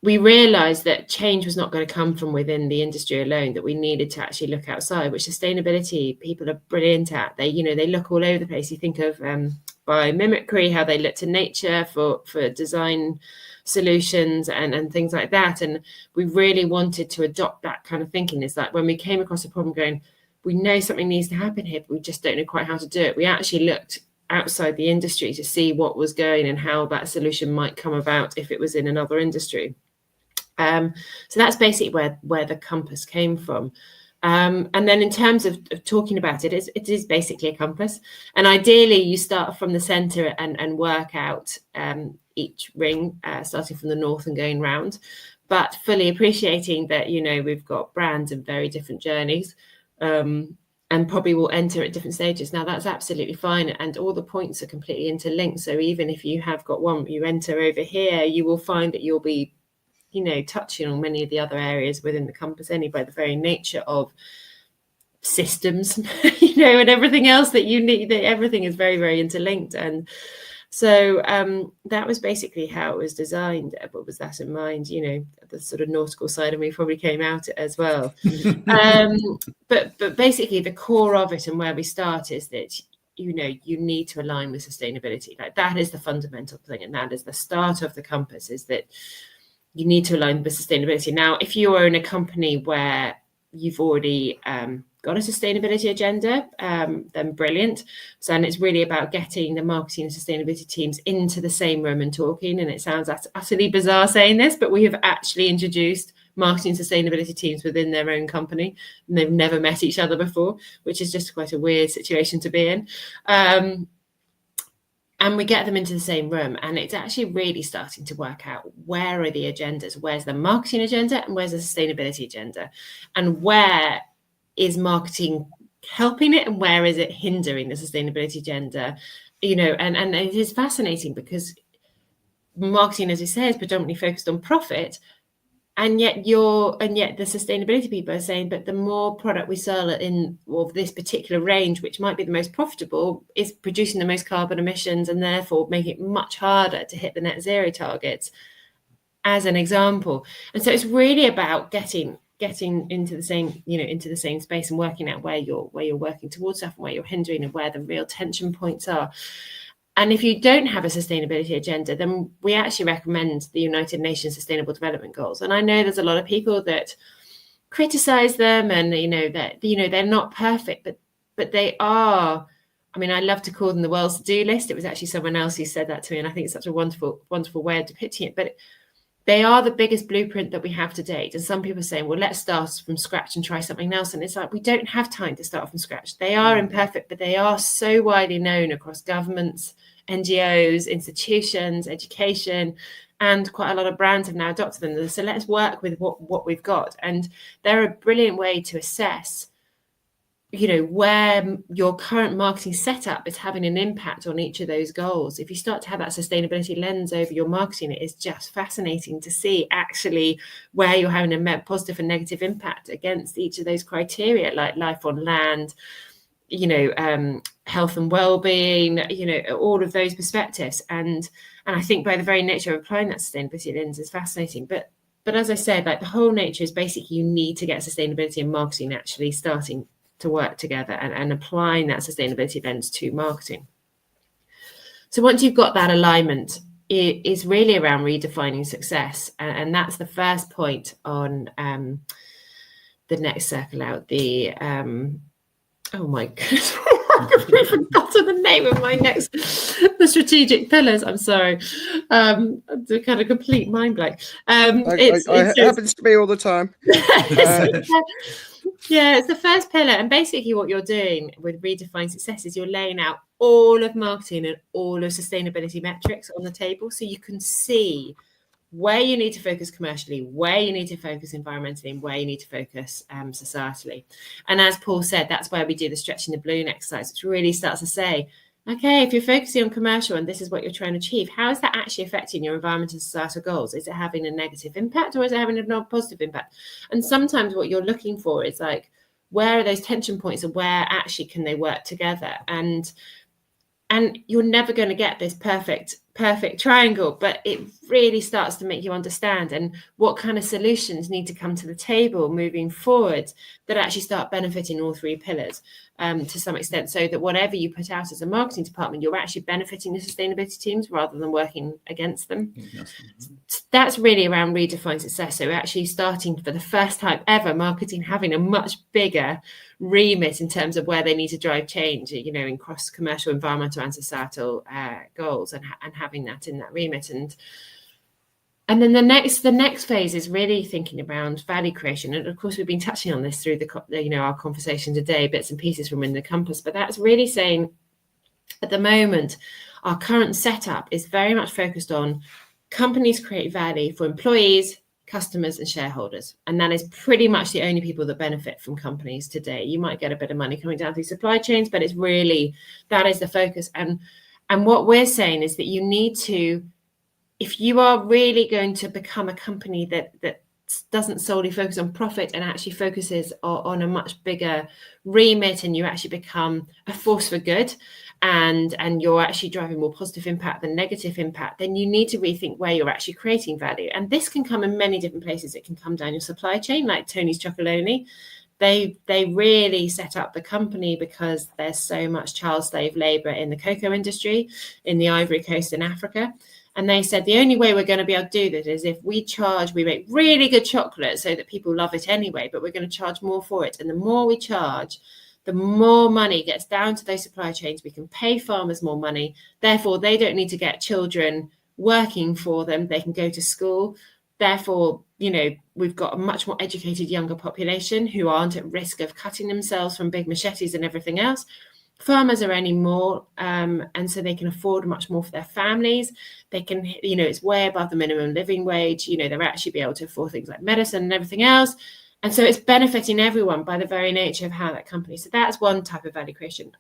we realized that change was not going to come from within the industry alone, that we needed to actually look outside, which sustainability people are brilliant at. They look all over the place. You think of biomimicry, how they look to nature for design solutions and things like that. And we really wanted to adopt that kind of thinking. It's like when we came across a problem going, we know something needs to happen here, but we just don't know quite how to do it. We actually looked outside the industry to see what was going and how that solution might come about if it was in another industry. So that's basically where the compass came from. And then in terms of talking about it is basically a compass. And ideally, you start from the center and work out each ring, starting from the north and going round, but fully appreciating that, we've got brands and very different journeys, and probably will enter at different stages. Now, that's absolutely fine. And all the points are completely interlinked. So even if you have got one, you enter over here, you will find that you'll be touching on many of the other areas within the compass anyway, by the very nature of systems, and everything else that you need, that everything is very, very interlinked. And so that was basically how it was designed. But with that in mind, the sort of nautical side of me probably came out as well. But basically the core of it and where we start is that you need to align with sustainability. Like, that is the fundamental thing, and that is the start of the compass, is that you need to align with sustainability. Now, if you are in a company where you've already got a sustainability agenda, then brilliant. So, and it's really about getting the marketing and sustainability teams into the same room and talking. And it sounds utterly bizarre saying this, but we have actually introduced marketing and sustainability teams within their own company, and they've never met each other before, which is just quite a weird situation to be in. And we get them into the same room, and it's actually really starting to work out where are the agendas, where's the marketing agenda and where's the sustainability agenda, and where is marketing helping it and where is it hindering the sustainability agenda, and it is fascinating because marketing, as you say, is predominantly focused on profit. And yet the sustainability people are saying, but the more product we sell of this particular range, which might be the most profitable, is producing the most carbon emissions and therefore making it much harder to hit the net zero targets, as an example. And so it's really about getting into the same space and working out where you're working towards stuff and where you're hindering and where the real tension points are. And if you don't have a sustainability agenda, then we actually recommend the United Nations Sustainable Development Goals. And I know there's a lot of people that criticize them, and they're not perfect, but they are. I mean, I love to call them the world's to-do list. It was actually someone else who said that to me, and I think it's such a wonderful way of depicting it. But they are the biggest blueprint that we have to date. And some people are saying, well, let's start from scratch and try something else. And it's like, we don't have time to start from scratch. They are imperfect, but they are so widely known across governments, NGOs, institutions, education, and quite a lot of brands have now adopted them. So let's work with what we've got. And they're a brilliant way to assess, where your current marketing setup is having an impact on each of those goals. If you start to have that sustainability lens over your marketing, it is just fascinating to see actually where you're having a positive and negative impact against each of those criteria, like life on land, health and well-being, all of those perspectives. And I think by the very nature of applying that sustainability lens is fascinating. But as I said, like the whole nature is basically you need to get sustainability and marketing actually starting to work together and applying that sustainability lens to marketing. So once you've got that alignment, it is really around redefining success. And that's the first point on the next circle out. Oh my goodness, I've forgotten the name of the strategic pillars. I'm sorry. The kind of complete mind blank. It happens to me all the time. Yeah, it's the first pillar. And basically what you're doing with Redefine Success is you're laying out all of marketing and all of sustainability metrics on the table so you can see where you need to focus commercially, where you need to focus environmentally, and where you need to focus societally. And as Paul said, that's where we do the stretching the balloon exercise, which really starts to say, okay, if you're focusing on commercial and this is what you're trying to achieve, how is that actually affecting your environmental and societal goals? Is it having a negative impact or is it having a non-positive impact? And sometimes what you're looking for is like, where are those tension points and where actually can they work together? And you're never going to get this perfect triangle, but it really starts to make you understand and what kind of solutions need to come to the table moving forward that actually start benefiting all three pillars to some extent, so that whatever you put out as a marketing department, you're actually benefiting the sustainability teams rather than working against them. Yes. That's really around Redefine Success. So we're actually starting for the first time ever, marketing having a much bigger remit in terms of where they need to drive change, in cross commercial, environmental and societal goals, and having that in that remit. And then the next phase is really thinking around value creation. And of course, we've been touching on this through our conversation today, bits and pieces from in the compass. But that's really saying, at the moment, our current setup is very much focused on companies create value for employees, customers, and shareholders. And that is pretty much the only people that benefit from companies today. You might get a bit of money coming down through supply chains, but it's really, that is the focus. And what we're saying is that you need to, if you are really going to become a company that doesn't solely focus on profit and actually focuses on a much bigger remit, and you actually become a force for good, and you're actually driving more positive impact than negative impact, then you need to rethink where you're actually creating value. And this can come in many different places. It can come down your supply chain, like Tony's Chocolonely. They really set up the company because there's so much child slave labor in the cocoa industry in the Ivory Coast in Africa. And they said the only way we're going to be able to do this is if we make really good chocolate so that people love it anyway, but we're going to charge more for it. And the more we charge, the more money gets down to those supply chains. We can pay farmers more money. Therefore, they don't need to get children working for them. They can go to school. Therefore, we've got a much more educated younger population who aren't at risk of cutting themselves from big machetes and everything else. Farmers are earning more, and so they can afford much more for their families. They can, it's way above the minimum living wage. They're actually be able to afford things like medicine and everything else. And so it's benefiting everyone by the very nature of how that company. So that's one type of value creation.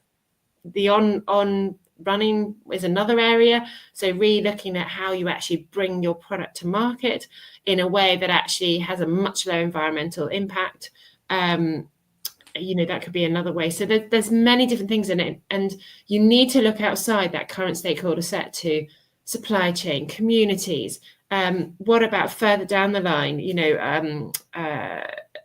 The on running is another area. So really looking at how you actually bring your product to market in a way that actually has a much lower environmental impact. That could be another way. So there's many different things in it. And you need to look outside that current stakeholder set to supply chain, communities. What about further down the line,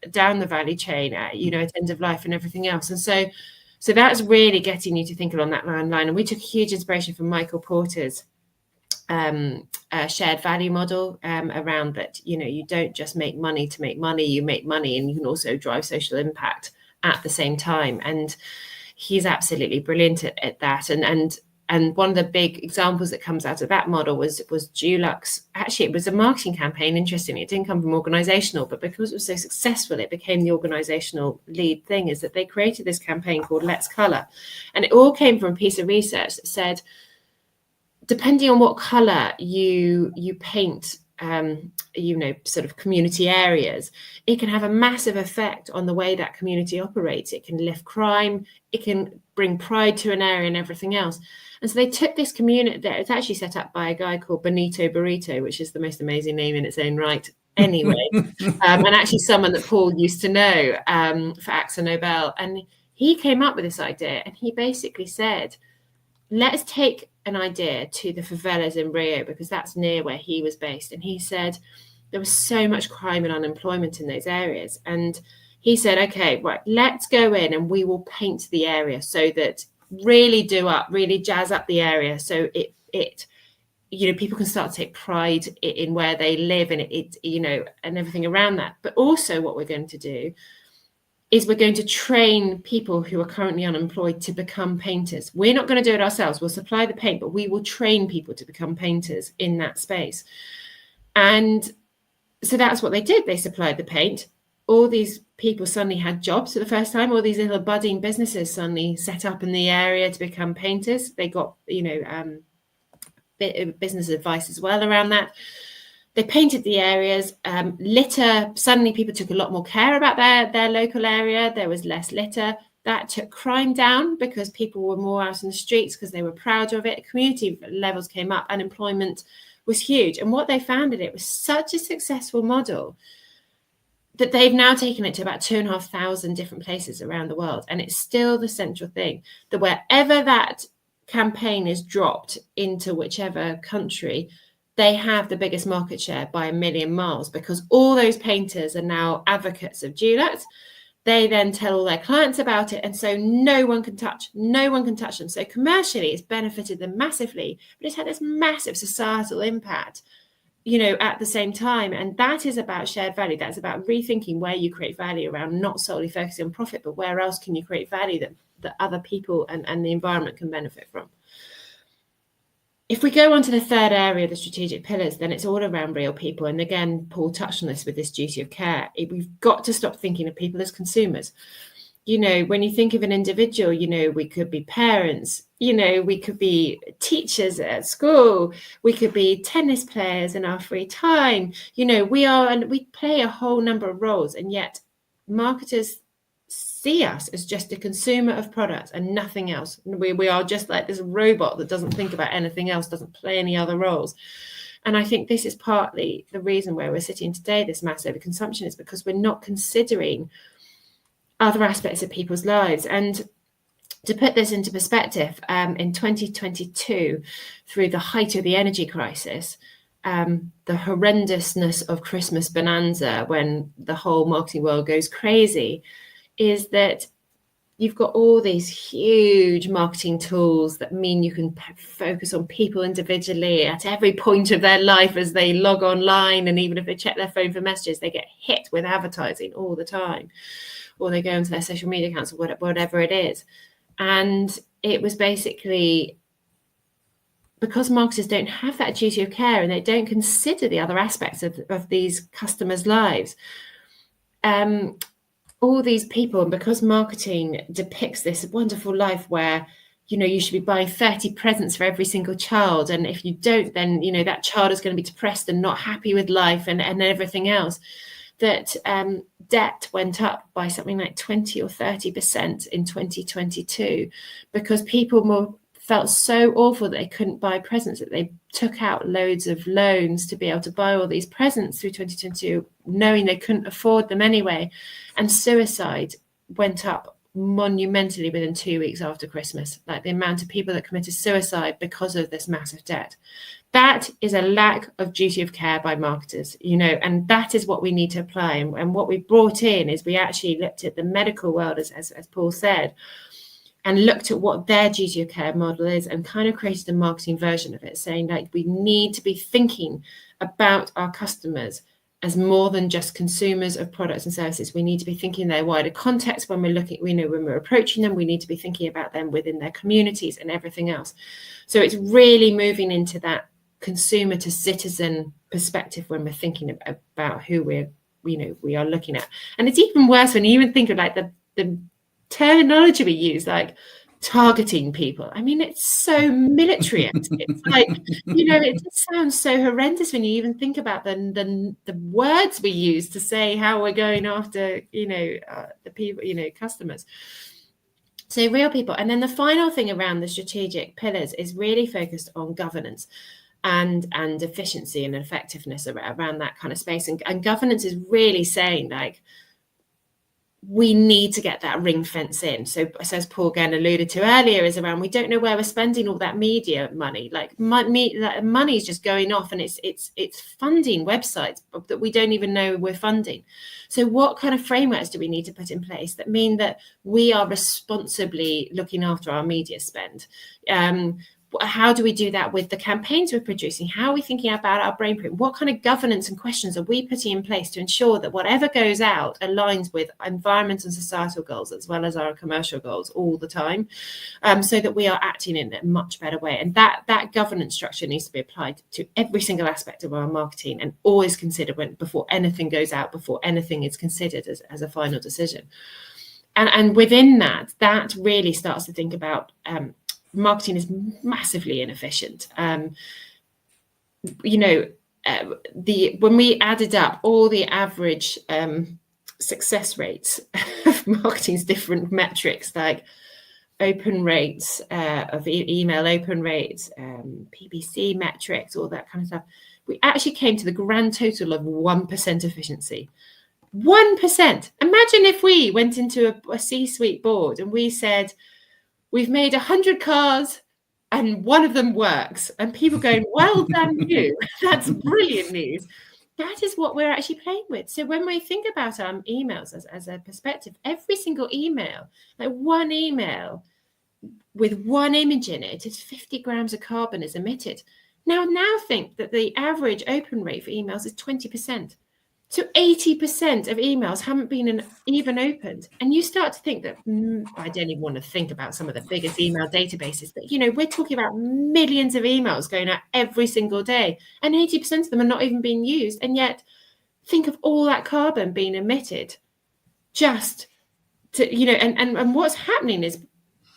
down the value chain, at end of life and everything else. And so that's really getting you to think along that line. And we took a huge inspiration from Michael Porter's shared value model around that, you don't just make money to make money, you make money and you can also drive social impact at the same time. And he's absolutely brilliant at that. And one of the big examples that comes out of that model was Dulux. Actually, it was a marketing campaign. Interestingly, it didn't come from organizational, but because it was so successful, it became the organizational lead thing, is that they created this campaign called Let's Colour. And it all came from a piece of research that said, depending on what colour you paint, sort of community areas, it can have a massive effect on the way that community operates. It can lift crime, it can bring pride to an area and everything else. And so they took this community that it's actually set up by a guy called Benito Burrito, which is the most amazing name in its own right anyway. And actually someone that Paul used to know for AXA Nobel. And he came up with this idea and he basically said, let's take an idea to the favelas in Rio, because that's near where he was based. And he said there was so much crime and unemployment in those areas. And he said, okay, right, let's go in and we will paint the area so that really jazz up the area. So it people can start to take pride in where they live and and everything around that. But also what we're going to do is we're going to train people who are currently unemployed to become painters. We're not going to do it ourselves. We'll supply the paint, but we will train people to become painters in that space. And so that's what they did. They supplied the paint. All these people suddenly had jobs for the first time. All these little budding businesses suddenly set up in the area to become painters. They got, business advice as well around that. They painted the areas. Litter, suddenly people took a lot more care about their local area. There was less litter. That took crime down because people were more out in the streets because they were proud of it. Community levels came up. Unemployment was huge. And what they found in it was such a successful model that they've now taken it to about 2,500 different places around the world. And it's still the central thing that wherever that campaign is dropped into whichever country, they have the biggest market share by a million miles, because all those painters are now advocates of Dulux. They then tell all their clients about it. And so no one can touch them. So commercially, it's benefited them massively, but it's had this massive societal impact, at the same time. And that is about shared value. That's about rethinking where you create value around, not solely focusing on profit, but where else can you create value that other people and the environment can benefit from. If we go on to the third area, the strategic pillars, then it's all around real people. And again, Paul touched on this with this duty of care. We've got to stop thinking of people as consumers. When you think of an individual, we could be parents, we could be teachers at school, we could be tennis players in our free time. We play a whole number of roles, and yet marketers see us as just a consumer of products and nothing else. We are just like this robot that doesn't think about anything else, doesn't play any other roles. And I think this is partly the reason where we're sitting today, this mass overconsumption, is because we're not considering other aspects of people's lives. And to put this into perspective, in 2022, through the height of the energy crisis, the horrendousness of Christmas bonanza, when the whole marketing world goes crazy, is that you've got all these huge marketing tools that mean you can focus on people individually at every point of their life as they log online. And even if they check their phone for messages, they get hit with advertising all the time, or they go into their social media accounts or whatever it is. And it was basically because marketers don't have that duty of care and they don't consider the other aspects of these customers' lives. All these people, and because marketing depicts this wonderful life where, you know, you should be buying 30 presents for every single child, and if you don't, then, you know, that child is going to be depressed and not happy with life and everything else, that debt went up by something like 20 or 30% in 2022 because people felt so awful that they couldn't buy presents that they took out loads of loans to be able to buy all these presents through 2022, knowing they couldn't afford them anyway. And suicide went up monumentally within 2 weeks after Christmas, like the amount of people that committed suicide because of this massive debt. That is a lack of duty of care by marketers, you know, and that is what we need to apply. And what we brought in is we actually looked at the medical world, as Paul said, and looked at what their duty of care model is and kind of created a marketing version of it, saying like we need to be thinking about our customers as more than just consumers of products and services. We need to be thinking their wider context when we're looking, you know, when we're approaching them. We need to be thinking about them within their communities and everything else. So it's really moving into that consumer to citizen perspective when we're thinking about who we are looking at. And it's even worse when you even think of like the terminology we use, like targeting people. I mean, it's so military. It's like, you know, it just sounds so horrendous when you even think about the words we use to say how we're going after, you know, the people, you know, customers. So real people. And then the final thing around the strategic pillars is really focused on governance and efficiency and effectiveness around that kind of space. And governance is really saying like, we need to get that ring fence in. So as Paul again alluded to earlier, is around we don't know where we're spending all that media money. Like that money is just going off, and it's funding websites that we don't even know we're funding. So what kind of frameworks do we need to put in place that mean that we are responsibly looking after our media spend? How do we do that with the campaigns we're producing? How are we thinking about our brain print? What kind of governance and questions are we putting in place to ensure that whatever goes out aligns with environmental and societal goals as well as our commercial goals all the time, so that we are acting in a much better way? And that governance structure needs to be applied to every single aspect of our marketing and always considered before anything goes out, before anything is considered as a final decision. And within that really starts to think about marketing is massively inefficient. You know, when we added up all the average success rates of marketing's different metrics, like open rates of email open rates, PPC metrics, all that kind of stuff, we actually came to the grand total of 1% efficiency. 1%. Imagine if we went into a C-suite board and we said, we've made 100 cars and one of them works. And people going, well done you. That's brilliant news. That is what we're actually playing with. So when we think about our emails as a perspective, every single email, like one email with one image in it is 50 grams of carbon is emitted. Now think that the average open rate for emails is 20%. So 80% of emails haven't been even opened. And you start to think that, I don't even want to think about some of the biggest email databases, but, you know, we're talking about millions of emails going out every single day, and 80% of them are not even being used. And yet think of all that carbon being emitted just to, you know, and what's happening is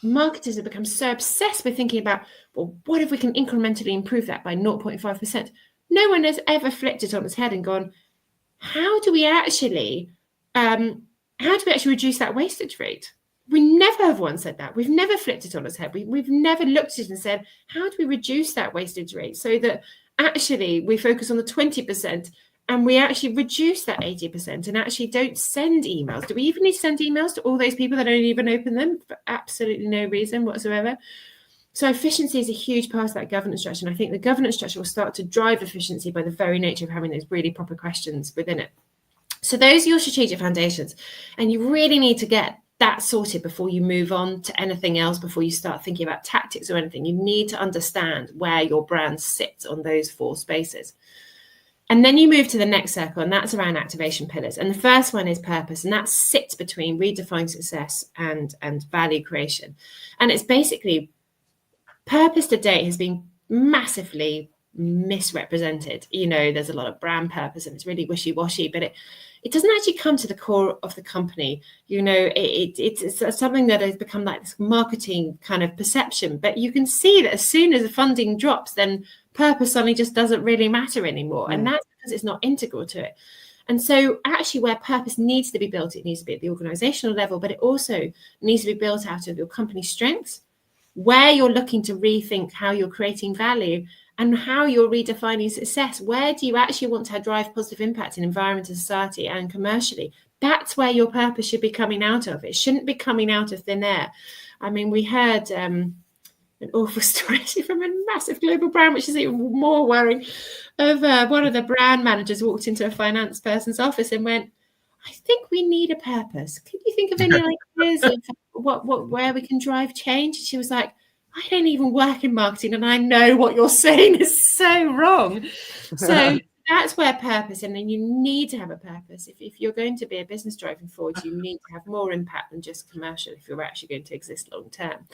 marketers have become so obsessed with thinking about, well, what if we can incrementally improve that by 0.5%? No one has ever flipped it on its head and gone, how do we actually reduce that wastage rate? We never have once said that. We've never flipped it on its head. We've never looked at it and said, how do we reduce that wastage rate so that actually we focus on the 20% and we actually reduce that 80% and actually don't send emails? Do we even need to send emails to all those people that don't even open them for absolutely no reason whatsoever? So efficiency is a huge part of that governance structure. And I think the governance structure will start to drive efficiency by the very nature of having those really proper questions within it. So those are your strategic foundations. And you really need to get that sorted before you move on to anything else, before you start thinking about tactics or anything. You need to understand where your brand sits on those 4 spaces. And then you move to the next circle, and that's around activation pillars. And the first one is purpose, and that sits between redefining success and value creation. And it's basically, purpose to date has been massively misrepresented. There's a lot of brand purpose and it's really wishy-washy, but it doesn't actually come to the core of the company. It's something that has become like this marketing kind of perception, but you can see that as soon as the funding drops, then purpose suddenly just doesn't really matter anymore. And that's because it's not integral to it. And so actually where purpose needs to be built, it needs to be at the organizational level, but it also needs to be built out of your company's strengths, where you're looking to rethink how you're creating value and how you're redefining success. Where do you actually want to drive positive impact in environment, society, and commercially? That's where your purpose should be coming out of. It shouldn't be coming out of thin air. I mean, we heard an awful story from a massive global brand, which is even more worrying, of one of the brand managers walked into a finance person's office and went, I think we need a purpose. Can you think of any ideas of where we can drive change? She was like, I don't even work in marketing and I know what you're saying is so wrong. So that's where purpose, and then you need to have a purpose. If you're going to be a business driving forward, you need to have more impact than just commercial if you're actually going to exist long term.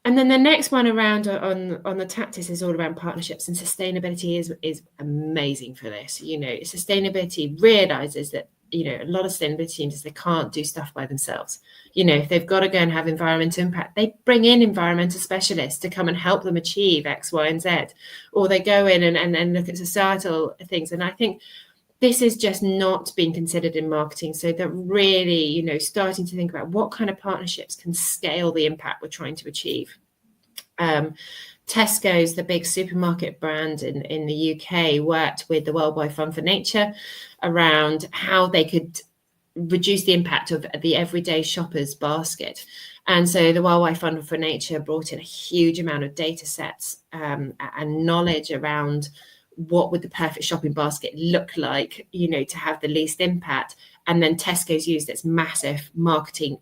And then the next one around on the tactics is all around partnerships, and sustainability is amazing for this. Sustainability realizes that a lot of sustainability teams, they can't do stuff by themselves. If they've got to go and have environmental impact, they bring in environmental specialists to come and help them achieve X, Y, and Z, or they go in and look at societal things. And I think this is just not being considered in marketing. So that really, starting to think about what kind of partnerships can scale the impact we're trying to achieve. Tesco's, the big supermarket brand in the UK, worked with the Worldwide Fund for Nature around how they could reduce the impact of the everyday shopper's basket. And so the Worldwide Fund for Nature brought in a huge amount of data sets and knowledge around what would the perfect shopping basket look like, to have the least impact. And then Tesco's used its massive marketing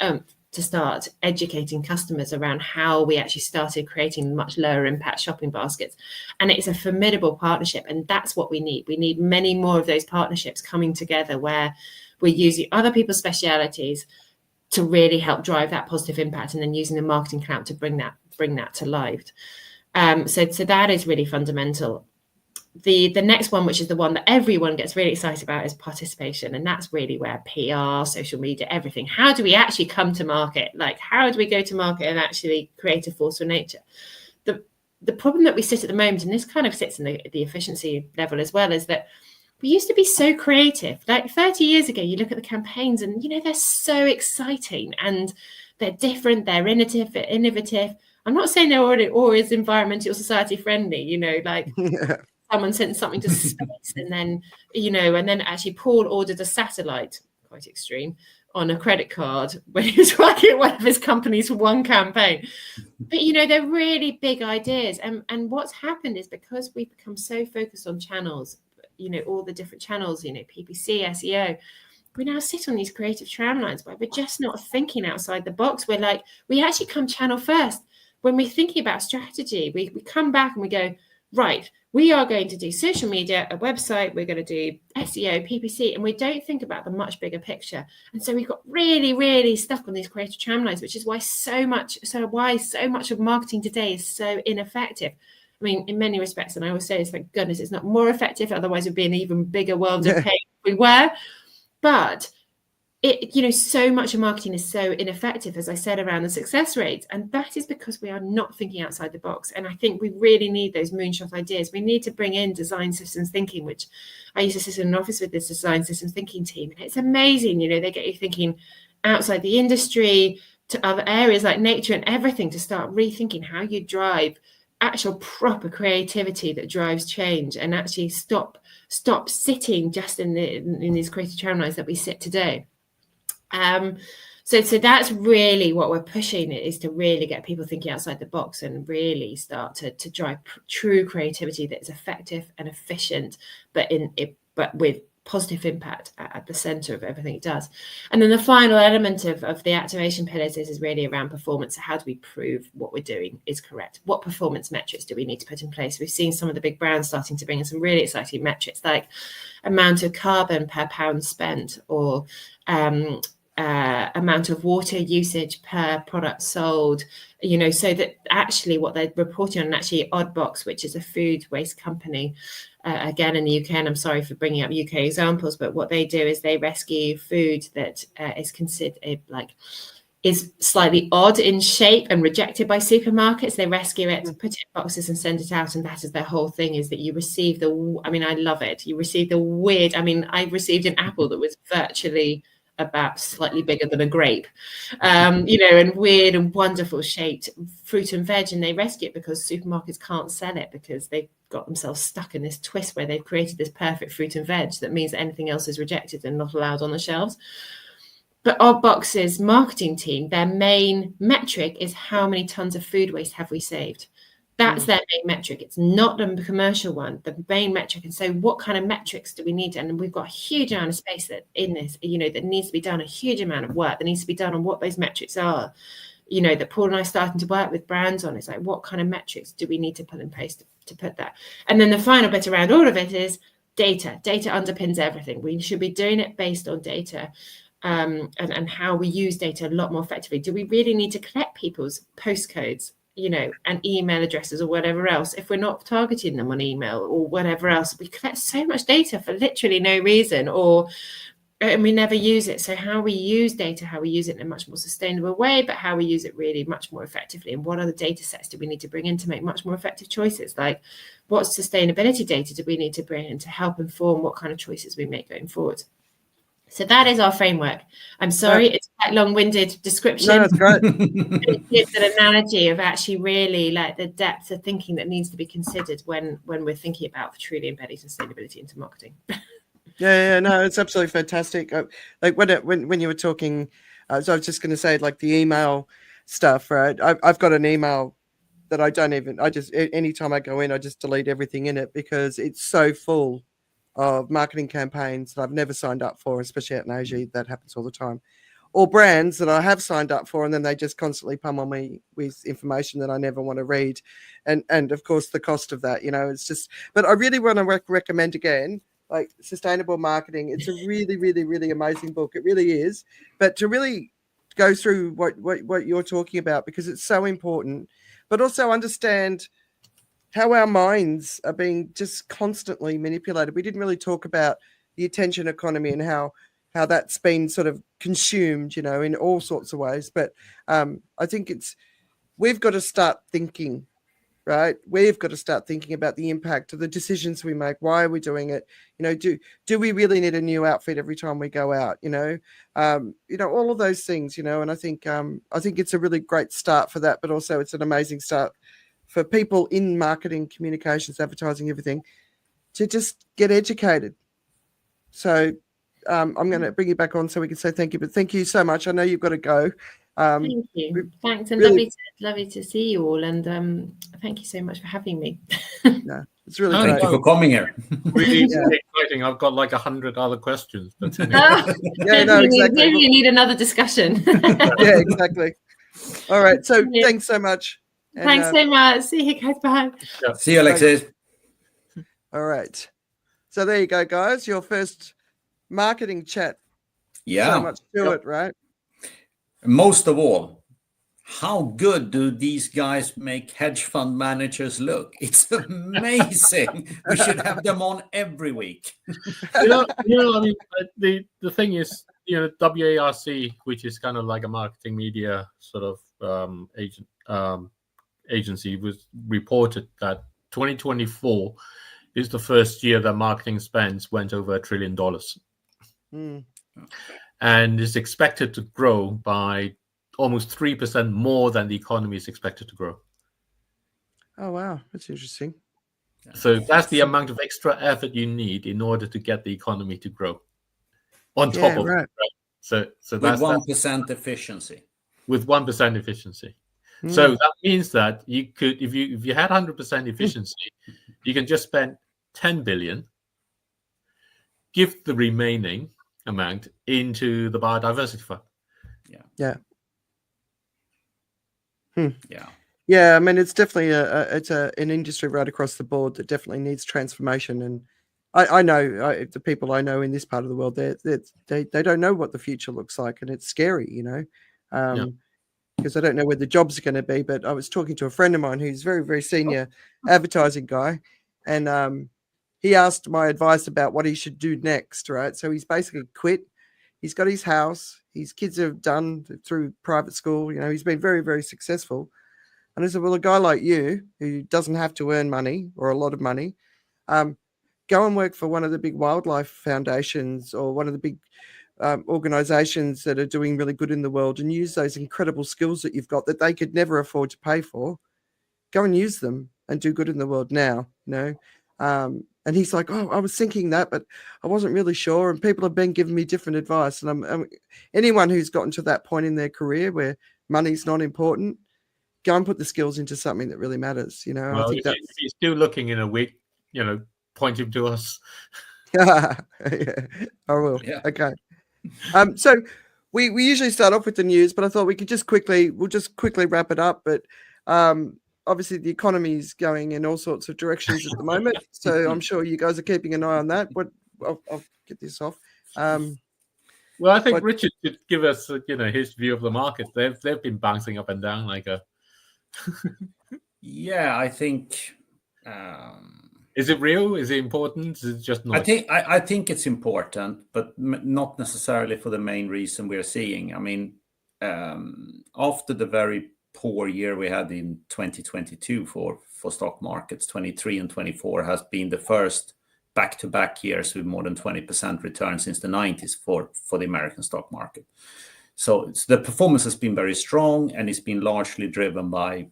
to start educating customers around how we actually started creating much lower impact shopping baskets. And it's a formidable partnership. And that's what we need. We need many more of those partnerships coming together where we're using other people's specialities to really help drive that positive impact, and then using the marketing clout to bring that to life. So that is really fundamental. The next one, which is the one that everyone gets really excited about, is participation. And that's really where PR, social media, everything. How do we actually come to market? Like, how do we go to market and actually create a force for nature? The problem that we sit at the moment, and this kind of sits in the efficiency level as well, is that we used to be so creative. Like 30 years ago, you look at the campaigns and, they're so exciting and they're different, they're innovative. I'm not saying they're always environmental or society friendly, someone sent something to space and then actually Paul ordered a satellite, quite extreme, on a credit card when he was working at one of his companies for one campaign. But, they're really big ideas. And what's happened is because we've become so focused on channels, all the different channels, PPC, SEO, we now sit on these creative tramlines where we're just not thinking outside the box. We're like, we actually come channel first. When we're thinking about strategy, we come back and we go, right, we are going to do social media, a website, we're going to do SEO, PPC, and we don't think about the much bigger picture. And so we've got really, really stuck on these creative tramlines, which is why so much of marketing today is so ineffective. I mean, in many respects, and I always say this, thank goodness it's not more effective, otherwise it'd be an even bigger world of pain if we were. But so much of marketing is so ineffective, as I said, around the success rates. And that is because we are not thinking outside the box. And I think we really need those moonshot ideas. We need to bring in design systems thinking, which I used to sit in an office with this design systems thinking team. And it's amazing, they get you thinking outside the industry to other areas like nature and everything, to start rethinking how you drive actual proper creativity that drives change, and actually stop sitting just in these creative tramlines that we sit today. So that's really what we're pushing, is to really get people thinking outside the box and really start to drive true creativity that is effective and efficient, but with positive impact at the center of everything it does. And then the final element of the activation pillars is really around performance. So how do we prove what we're doing is correct? What performance metrics do we need to put in place? We've seen some of the big brands starting to bring in some really exciting metrics, like amount of carbon per pound spent, or amount of water usage per product sold, so that actually what they're reporting on, and actually Oddbox, which is a food waste company, again in the UK, and I'm sorry for bringing up UK examples, but what they do is they rescue food that is considered is slightly odd in shape and rejected by supermarkets. They rescue it, put it in boxes and send it out, and that is their whole thing, is that you receive I love it. You receive the weird, I received an apple that was virtually about slightly bigger than a grape, and weird and wonderful shaped fruit and veg, and they rescue it because supermarkets can't sell it because they've got themselves stuck in this twist where they've created this perfect fruit and veg that means that anything else is rejected and not allowed on the shelves. But Oddbox's marketing team, their main metric is how many tons of food waste have we saved. That's their main metric. It's not the commercial one, the main metric. And so what kind of metrics do we need? And we've got a huge amount of space that in this, that needs to be done, a huge amount of work that needs to be done on what those metrics are, that Paul and I are starting to work with brands on. It's like, what kind of metrics do we need to put in place to put that? And then the final bit around all of it is data. Data underpins everything. We should be doing it based on data. And how we use data a lot more effectively. Do we really need to collect people's postcodes, and email addresses or whatever else if we're not targeting them on email or whatever else? We collect so much data for literally no reason, and we never use it. So how we use data, how we use it in a much more sustainable way, but how we use it really much more effectively, and what other data sets do we need to bring in to make much more effective choices? Like, what sustainability data do we need to bring in to help inform what kind of choices we make going forward? So that is our framework. I'm sorry, it's quite long-winded description. No, that's great. It's an analogy of actually really like the depth of thinking that needs to be considered when we're thinking about truly embedding sustainability into marketing. No, it's absolutely fantastic. Like when you were talking, so I was just going to say, like, the email stuff, right? I've got an email that anytime I go in, I just delete everything in it because it's so full of marketing campaigns that I've never signed up for, especially out in Asia. That happens all the time. Or brands that I have signed up for, and then they just constantly pummel me with information that I never want to read. And of course, the cost of that, it's just, but I really want to recommend again, like, Sustainable Marketing. It's a really, really, really amazing book. It really is. But to really go through what you're talking about, because it's so important, but also understand how our minds are being just constantly manipulated. We didn't really talk about the attention economy and how that's been sort of consumed, in all sorts of ways. But I think we've got to start thinking, right? We've got to start thinking about the impact of the decisions we make. Why are we doing it? Do we really need a new outfit every time we go out? All of those things, and I think it's a really great start for that, but also it's an amazing start for people in marketing, communications, advertising, everything, to just get educated. So I'm going to bring you back on so we can say thank you. But thank you so much. I know you've got to go. Thank you. Thanks, and really, lovely to see you all. And thank you so much for having me. No, it's really great. Thank you for coming here. Really exciting. I've got like 100 other questions. But Exactly. Maybe you need another discussion. Yeah, exactly. All right. So thanks so much. And, thanks so much. See you guys. Bye. Yeah. See you, Alexis. All right. So there you go, guys. Your first marketing chat. Yeah. So much to it, right? Most of all, how good do these guys make hedge fund managers look? It's amazing. We should have them on every week. I mean, the thing is, WARC, which is kind of like a marketing media sort of agency, was reported that 2024 is the first year that marketing spends went over $1 trillion. And is expected to grow by almost 3% more than the economy is expected to grow. Oh, wow. That's interesting. So that's the amount of extra effort you need in order to get the economy to grow. On top of it, right? So with that's 1% efficiency. With 1% efficiency. So that means that you could, if you had 100% efficiency, you can just spend 10 billion give the remaining amount into the biodiversity fund. Yeah. Yeah. I mean, it's definitely an industry right across the board that definitely needs transformation. And I know the people I know in this part of the world, they don't know what the future looks like, and it's scary, because I don't know where the jobs are going to be. But I was talking to a friend of mine who's very, very senior advertising guy, and he asked my advice about what he should do next, right? So he's basically quit. He's got his house. His kids are done through private school. He's been very, very successful. And I said, well, a guy like you who doesn't have to earn money or a lot of money, go and work for one of the big wildlife foundations or one of the big organizations that are doing really good in the world, and use those incredible skills that you've got that they could never afford to pay for. Go and use them and do good in the world now, and he's like, oh, I was thinking that, but I wasn't really sure. And people have been giving me different advice. And I'm anyone who's gotten to that point in their career where money's not important, go and put the skills into something that really matters. Well, I think if you're still looking in a week, point him to us. Yeah, I will. Yeah. Okay. So we usually start off with the news, but I thought we'll just quickly wrap it up. But obviously the economy is going in all sorts of directions at the moment. So I'm sure you guys are keeping an eye on that. But I'll get this off. Well, I think Richard should give us, his view of the market. They've been bouncing up and down like a. Yeah, I think. Is it real? Is it important? Is it just not? I think it's important, but not necessarily for the main reason we're seeing. I mean, after the very poor year we had in 2022 for stock markets, 23 and 24 has been the first back-to-back years with more than 20% return since the 90s for the American stock market. So the performance has been very strong, and it's been largely driven by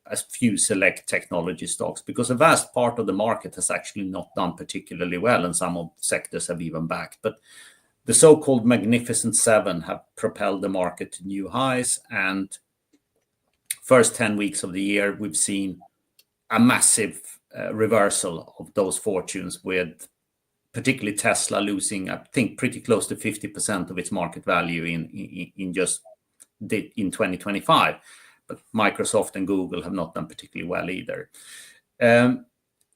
a few select technology stocks, because a vast part of the market has actually not done particularly well, and some of the sectors have even backed. But the so-called Magnificent Seven have propelled the market to new highs, and first 10 weeks of the year, we've seen a massive reversal of those fortunes, with particularly Tesla losing, I think, pretty close to 50% of its market value in 2025. But Microsoft and Google have not done particularly well either.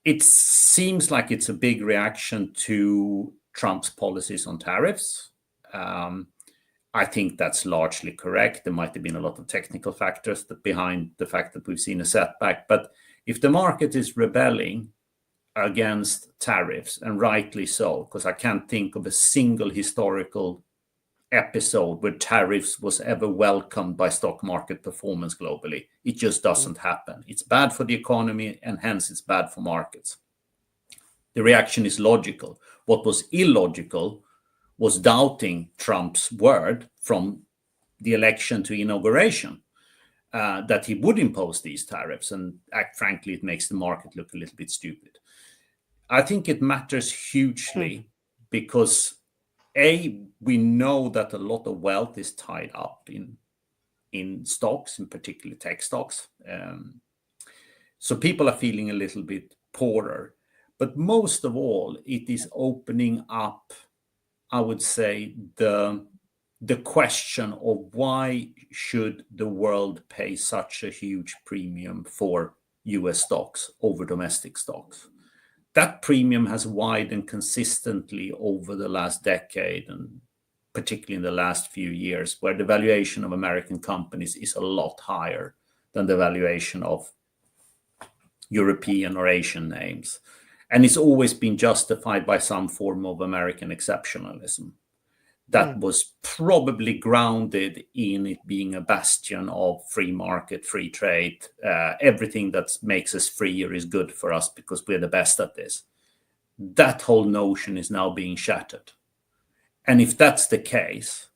It seems like it's a big reaction to Trump's policies on tariffs. I think that's largely correct. There might have been a lot of technical factors behind the fact that we've seen a setback. But if the market is rebelling against tariffs, and rightly so, because I can't think of a single historical episode where tariffs was ever welcomed by stock market performance globally. It just doesn't happen. It's bad for the economy, and hence it's bad for markets. The reaction is logical. What was illogical was doubting Trump's word from the election to inauguration, that he would impose these tariffs. And frankly, it makes the market look a little bit stupid. I think it matters hugely because we know that a lot of wealth is tied up in stocks, in particular tech stocks. So people are feeling a little bit poorer. But most of all, it is opening up, I would say, the question of why should the world pay such a huge premium for US stocks over domestic stocks? That premium has widened consistently over the last decade, and particularly in the last few years, where the valuation of American companies is a lot higher than the valuation of European or Asian names. And it's always been justified by some form of American exceptionalism that was probably grounded in it being a bastion of free market, free trade. Everything that makes us freer is good for us because we're the best at this. That whole notion is now being shattered. And if that's the case,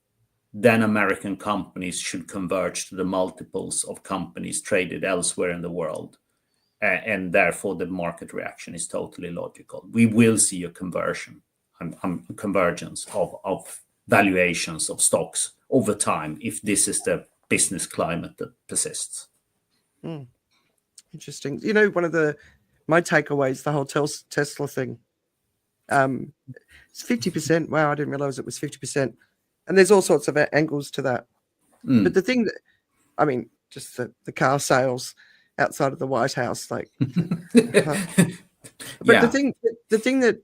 then American companies should converge to the multiples of companies traded elsewhere in the world. And therefore, the market reaction is totally logical. We will see a convergence of valuations of stocks over time if this is the business climate that persists. Interesting. One of my takeaways, the whole Tesla thing. It's 50%. Wow, I didn't realize it was 50%. And there's all sorts of angles to that. But the thing that, I mean, just the car sales outside of the White House, like. But the thing that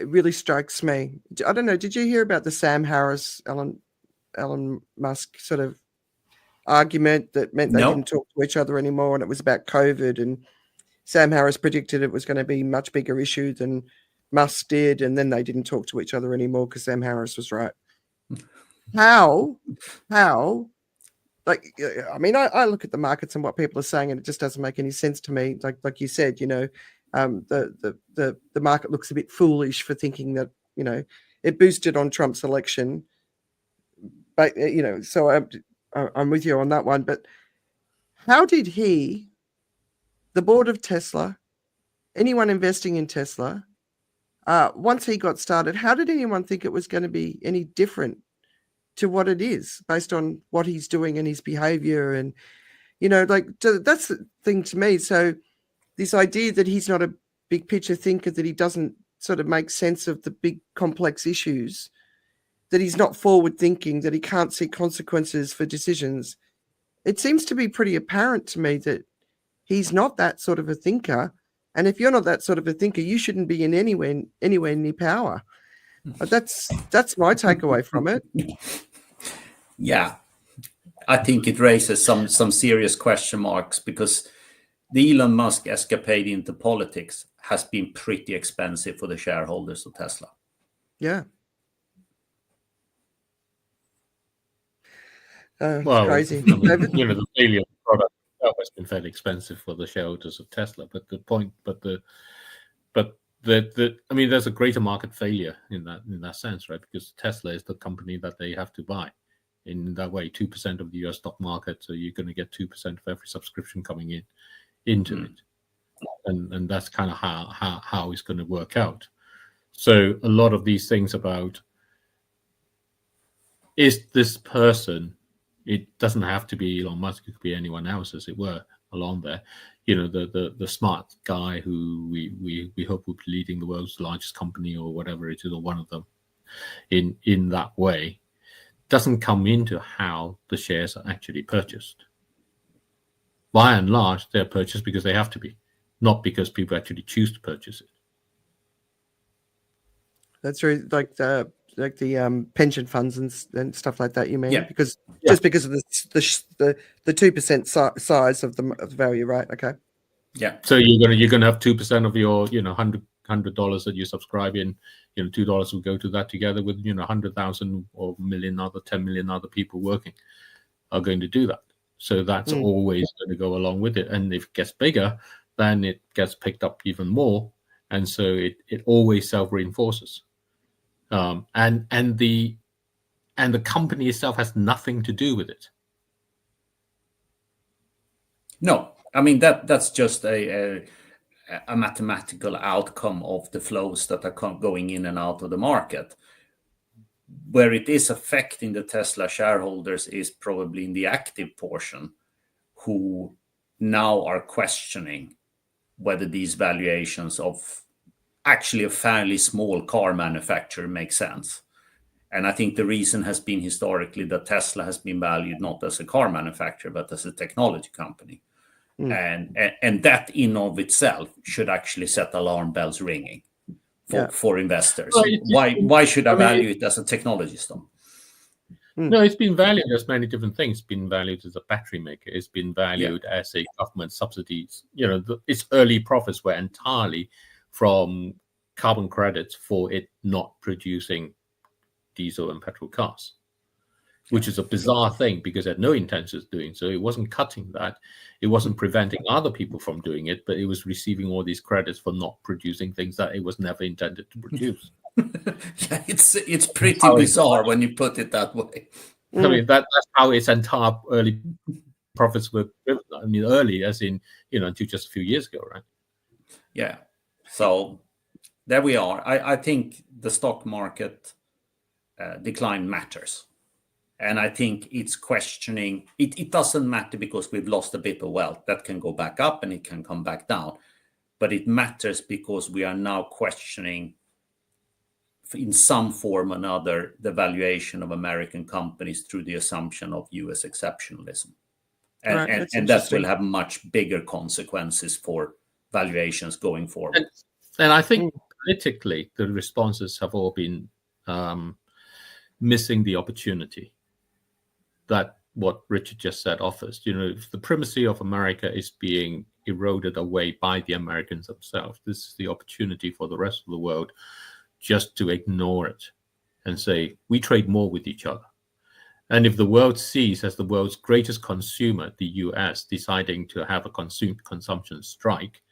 really strikes me, I don't know, did you hear about the Sam Harris, Elon Musk sort of argument that meant they didn't talk to each other anymore, and it was about COVID, and Sam Harris predicted it was going to be a much bigger issue than Musk did, and then they didn't talk to each other anymore because Sam Harris was right. How? Like, I mean, I look at the markets and what people are saying, and it just doesn't make any sense to me. Like you said, you know, the market looks a bit foolish for thinking that, you know, it boosted on Trump's election. But, you know, so I'm with you on that one. But how did the board of Tesla, anyone investing in Tesla, once he got started, how did anyone think it was going to be any different to what it is based on what he's doing and his behavior? And, you know, like, that's the thing to me. So this idea that he's not a big picture thinker, that he doesn't sort of make sense of the big complex issues, that he's not forward thinking, that he can't see consequences for decisions. It seems to be pretty apparent to me that he's not that sort of a thinker. And if you're not that sort of a thinker, you shouldn't be in anywhere near power. That's my takeaway from it. Yeah, I think it raises some serious question marks, because the Elon Musk escapade into politics has been pretty expensive for the shareholders of Tesla. Yeah. Well, crazy. I mean, you know, the failure of the product itself has been fairly expensive for the shareholders of Tesla. But I mean, there's a greater market failure in that sense, right? Because Tesla is the company that they have to buy. In that way, 2% of the US stock market, so you're going to get 2% of every subscription coming into it, and that's kind of how it's going to work out. So a lot of these things about, is this person, it doesn't have to be Elon Musk, it could be anyone else, as it were, along there, you know, the smart guy who we hope will be leading the world's largest company or whatever it is, or one of them in that way, doesn't come into how the shares are actually purchased. By and large, they're purchased because they have to be, not because people actually choose to purchase it. That's right, like the pension funds and stuff like that. You mean? Yeah. Because just because of the 2% size of the value, right? Okay. Yeah. So you're gonna have 2% of your, you know, $100 that you subscribe in, you know, $2 will go to that, together with, you know, 100,000 or 10 million other people working are going to do that. So that's always going to go along with it. And if it gets bigger, then it gets picked up even more. And so it always self-reinforces. And the company itself has nothing to do with it. No, I mean, that's just a mathematical outcome of the flows that are going in and out of the market. Where it is affecting the Tesla shareholders is probably in the active portion, who now are questioning whether these valuations of actually a fairly small car manufacturer make sense. And I think the reason has been historically that Tesla has been valued not as a car manufacturer, but as a technology company. And that in of itself should actually set alarm bells ringing for investors. Why should I value it as a technology stock? No, it's been valued as many different things. It's been valued as a battery maker. It's been valued as a government subsidies. You know, its early profits were entirely from carbon credits for it not producing diesel and petrol cars, which is a bizarre thing because it had no intentions of doing so. It wasn't cutting that. It wasn't preventing other people from doing it, but it was receiving all these credits for not producing things that it was never intended to produce. Yeah, it's pretty bizarre when you put it that way. I mean, that's how its entire early profits were driven. I mean, early as in, you know, until just a few years ago, right? Yeah. So there we are. I think the stock market decline matters. And I think it's questioning, it doesn't matter because we've lost a bit of wealth. That can go back up and it can come back down. But it matters because we are now questioning in some form or another, the valuation of American companies through the assumption of US exceptionalism. Right, And, that's and that interesting. will have much bigger consequences for valuations going forward. And I think politically, the responses have all been missing the opportunity that what Richard just said offers. You know, if the primacy of America is being eroded away by the Americans themselves, this is the opportunity for the rest of the world just to ignore it and say, we trade more with each other. And if the world sees as the world's greatest consumer, the US, deciding to have a consumption strike,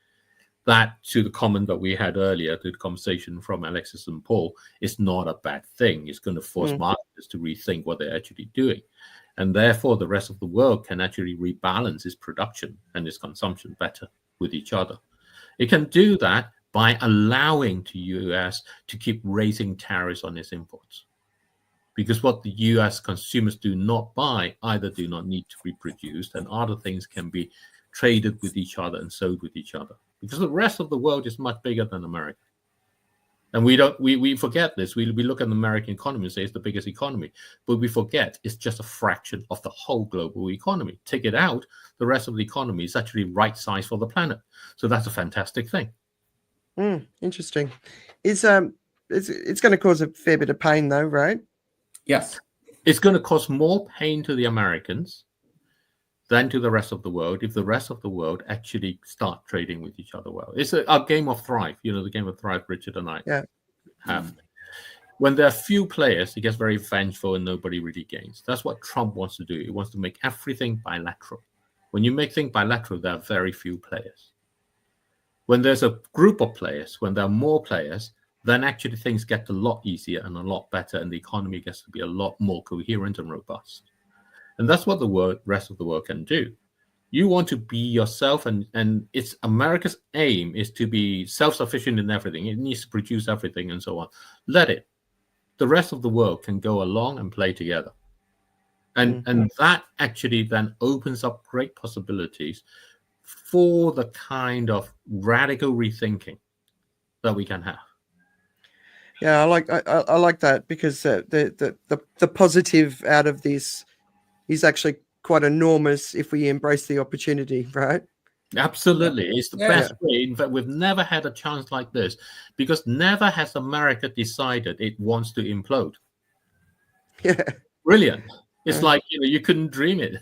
that, to the comment that we had earlier, to the conversation from Alexis and Paul, is not a bad thing. It's going to force marketers to rethink what they're actually doing. And therefore, the rest of the world can actually rebalance its production and its consumption better with each other. It can do that by allowing the US to keep raising tariffs on its imports. Because what the US consumers do not buy either do not need to be produced, and other things can be traded with each other and sold with each other. Because the rest of the world is much bigger than America. And we forget this. We look at the American economy and say it's the biggest economy, but we forget it's just a fraction of the whole global economy. Take it out, the rest of the economy is actually right size for the planet. So that's a fantastic thing. Interesting. It's going to cause a fair bit of pain, though, right? Yes. It's going to cause more pain to the Americans than to the rest of the world if the rest of the world actually start trading with each other well. It's a game of Thrive, you know, the game of Thrive Richard and I have. When there are few players, it gets very vengeful and nobody really gains. That's what Trump wants to do. He wants to make everything bilateral. When you make things bilateral, there are very few players. When there's a group of players, when there are more players, then actually things get a lot easier and a lot better, and the economy gets to be a lot more coherent and robust. And that's what the rest of the world can do. You want to be yourself, and it's America's aim is to be self-sufficient in everything. It needs to produce everything and so on. Let it. The rest of the world can go along and play together. And that actually then opens up great possibilities for the kind of radical rethinking that we can have. Yeah, I like that, because the positive out of this is actually quite enormous if we embrace the opportunity, right? Absolutely. It's the best way. In fact, we've never had a chance like this, because never has America decided it wants to implode. Yeah. Brilliant. It's like, you know, you couldn't dream it.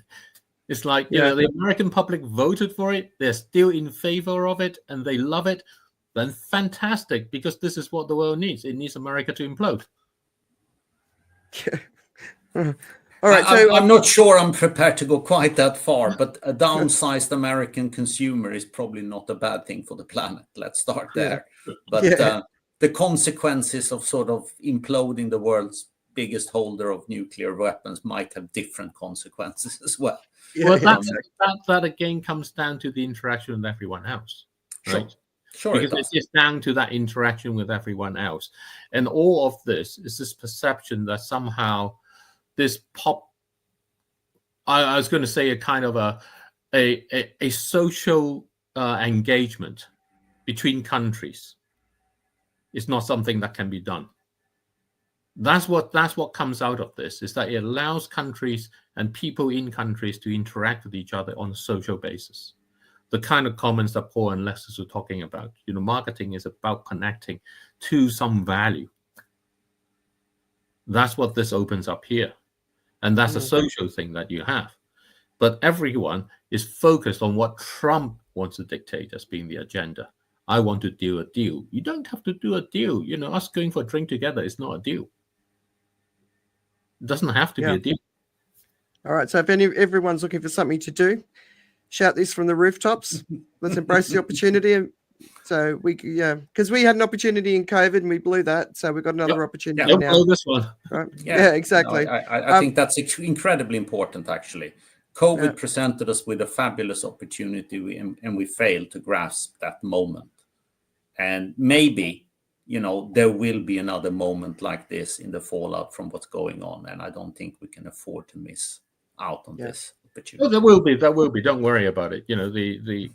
It's like, you know, the American public voted for it. They're still in favor of it and they love it. Then fantastic, because this is what the world needs. It needs America to implode. All right, so I'm not sure I'm prepared to go quite that far, but a downsized American consumer is probably not a bad thing for the planet. Let's start there. But the consequences of sort of imploding the world's biggest holder of nuclear weapons might have different consequences as well. Well, that again comes down to the interaction with everyone else, right? Sure, because it's down to that interaction with everyone else. And all of this is this perception that somehow this I was going to say a kind of a social engagement between countries is not something that can be done. That's what comes out of this, is that it allows countries and people in countries to interact with each other on a social basis. The kind of comments that Paul and Alexis were talking about, you know, marketing is about connecting to some value. That's what this opens up here. And that's a social thing that you have. But everyone is focused on what Trump wants to dictate as being the agenda. I want to do a deal. You don't have to do a deal. You know, us going for a drink together is not a deal. It doesn't have to be a deal. All right. So if everyone's looking for something to do, shout this from the rooftops. Let's embrace the opportunity. And so because we had an opportunity in COVID and we blew that. So we've got another opportunity now. Blow this one. Right? Yeah, exactly. No, I think that's incredibly important, actually. COVID presented us with a fabulous opportunity and we failed to grasp that moment. And maybe, you know, there will be another moment like this in the fallout from what's going on. And I don't think we can afford to miss out on this opportunity. Oh, there will be. Don't worry about it. You know, the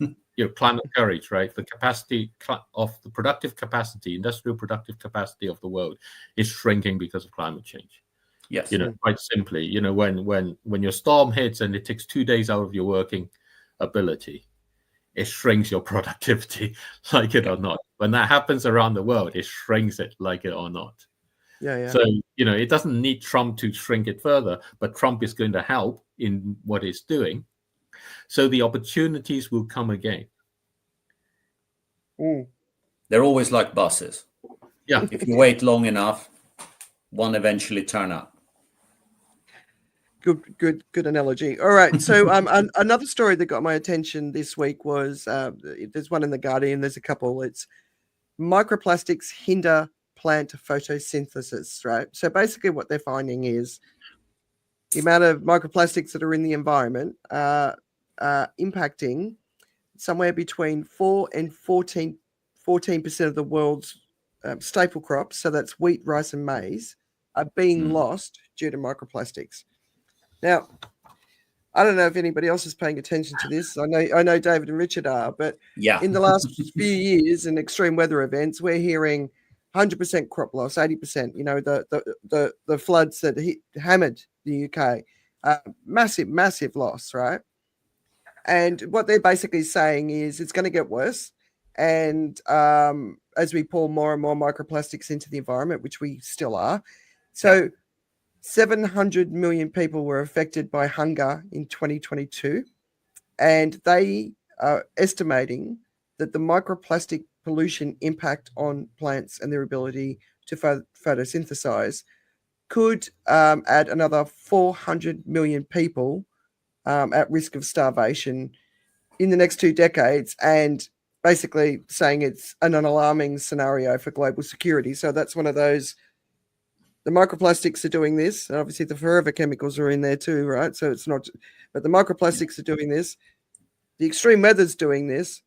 climate courage, right? The capacity of the productive capacity, industrial productive capacity of the world is shrinking because of climate change. Yes. Quite simply, when your storm hits and it takes 2 days out of your working ability, it shrinks your productivity, like it or not. When that happens around the world, it shrinks it, like it or not. Yeah. So, it doesn't need Trump to shrink it further, but Trump is going to help in what he's doing. So the opportunities will come again. They're always like buses. Yeah. If you wait long enough, one eventually turn up. Good analogy. All right. So another story that got my attention this week was there's one in the Guardian. There's a couple. It's microplastics hinder plant photosynthesis, right? So basically what they're finding is the amount of microplastics that are in the environment impacting somewhere between 4 and 14% of the world's staple crops. So that's wheat, rice, and maize are being lost due to microplastics. Now, I don't know if anybody else is paying attention to this. I know David and Richard are, but in the last few years in extreme weather events, we're hearing 100% crop loss, 80%. The floods that hammered the UK, massive loss, right? And what they're basically saying is it's going to get worse, and as we pour more and more microplastics into the environment, which we still are, so. 700 million people were affected by hunger in 2022, and they are estimating that the microplastic pollution impact on plants and their ability to photosynthesize could add another 400 million people at risk of starvation in the next 2 decades, and basically saying it's an alarming scenario for global security. So that's one of those. The microplastics are doing this. And obviously, the forever chemicals are in there too, right? So it's not, but the microplastics are doing this. The extreme weather's doing this.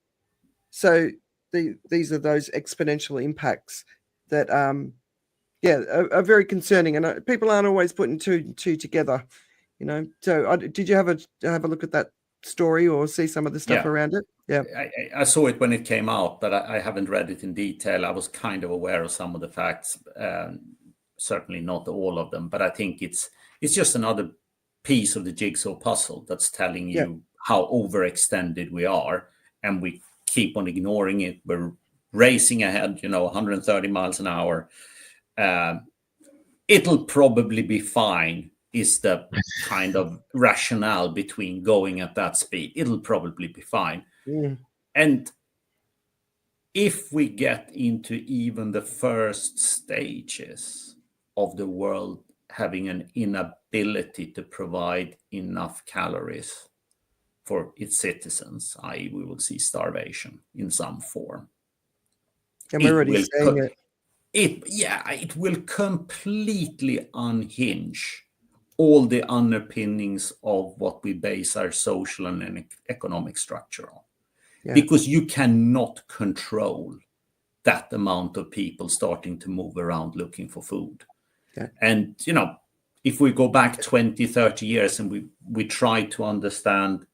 So these are those exponential impacts that, are very concerning. And people aren't always putting two together, So did you have a look at that story or see some of the stuff around it? Yeah, I saw it when it came out, but I haven't read it in detail. I was kind of aware of some of the facts. Certainly not all of them, but I think it's just another piece of the jigsaw puzzle that's telling you how overextended we are, and we keep on ignoring it. We're racing ahead, 130 miles an hour. It'll probably be fine, is the kind of rationale between going at that speed. It'll probably be fine. And if we get into even the first stages of the world having an inability to provide enough calories for its citizens, i.e. we will see starvation in some form. And we're already saying it. It will completely unhinge all the underpinnings of what we base our social and economic structure on. Yeah. Because you cannot control that amount of people starting to move around looking for food. Yeah. And, if we go back 20, 30 years and we try to understand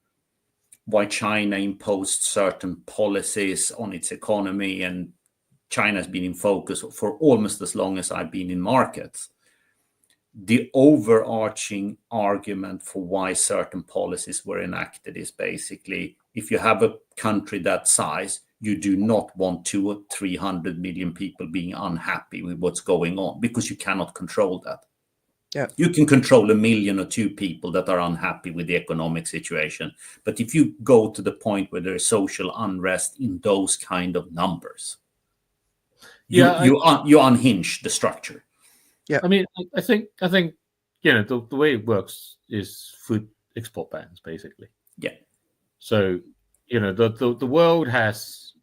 why China imposed certain policies on its economy, and China has been in focus for almost as long as I've been in markets, the overarching argument for why certain policies were enacted is basically, if you have a country that size, you do not want 200 or 300 million people being unhappy with what's going on, because you cannot control that. Yeah. You can control 1 million or 2 people that are unhappy with the economic situation. But if you go to the point where there is social unrest in those kind of numbers, you unhinge the structure. Yeah, I mean, I think the way it works is food export bans, basically. Yeah. So the world has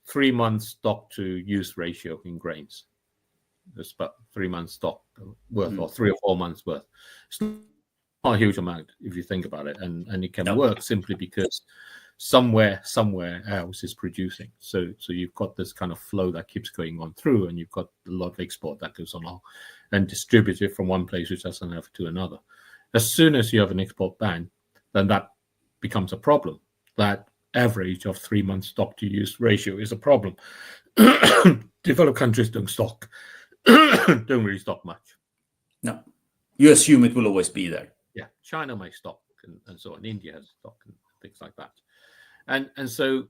3 months stock to use ratio in grains. There's about 3 months stock worth, or 3 or 4 months worth. It's not a huge amount if you think about it, and it can work simply because somewhere else is producing. So you've got this kind of flow that keeps going on through, and you've got a lot of export that goes along and distributed from one place which doesn't have to another. As soon as you have an export ban, then that becomes a problem. That average of 3 months stock to use ratio is a problem. Developed countries don't really stock much. No, you assume it will always be there. Yeah, China may stock and so on. India has stock and things like that. And so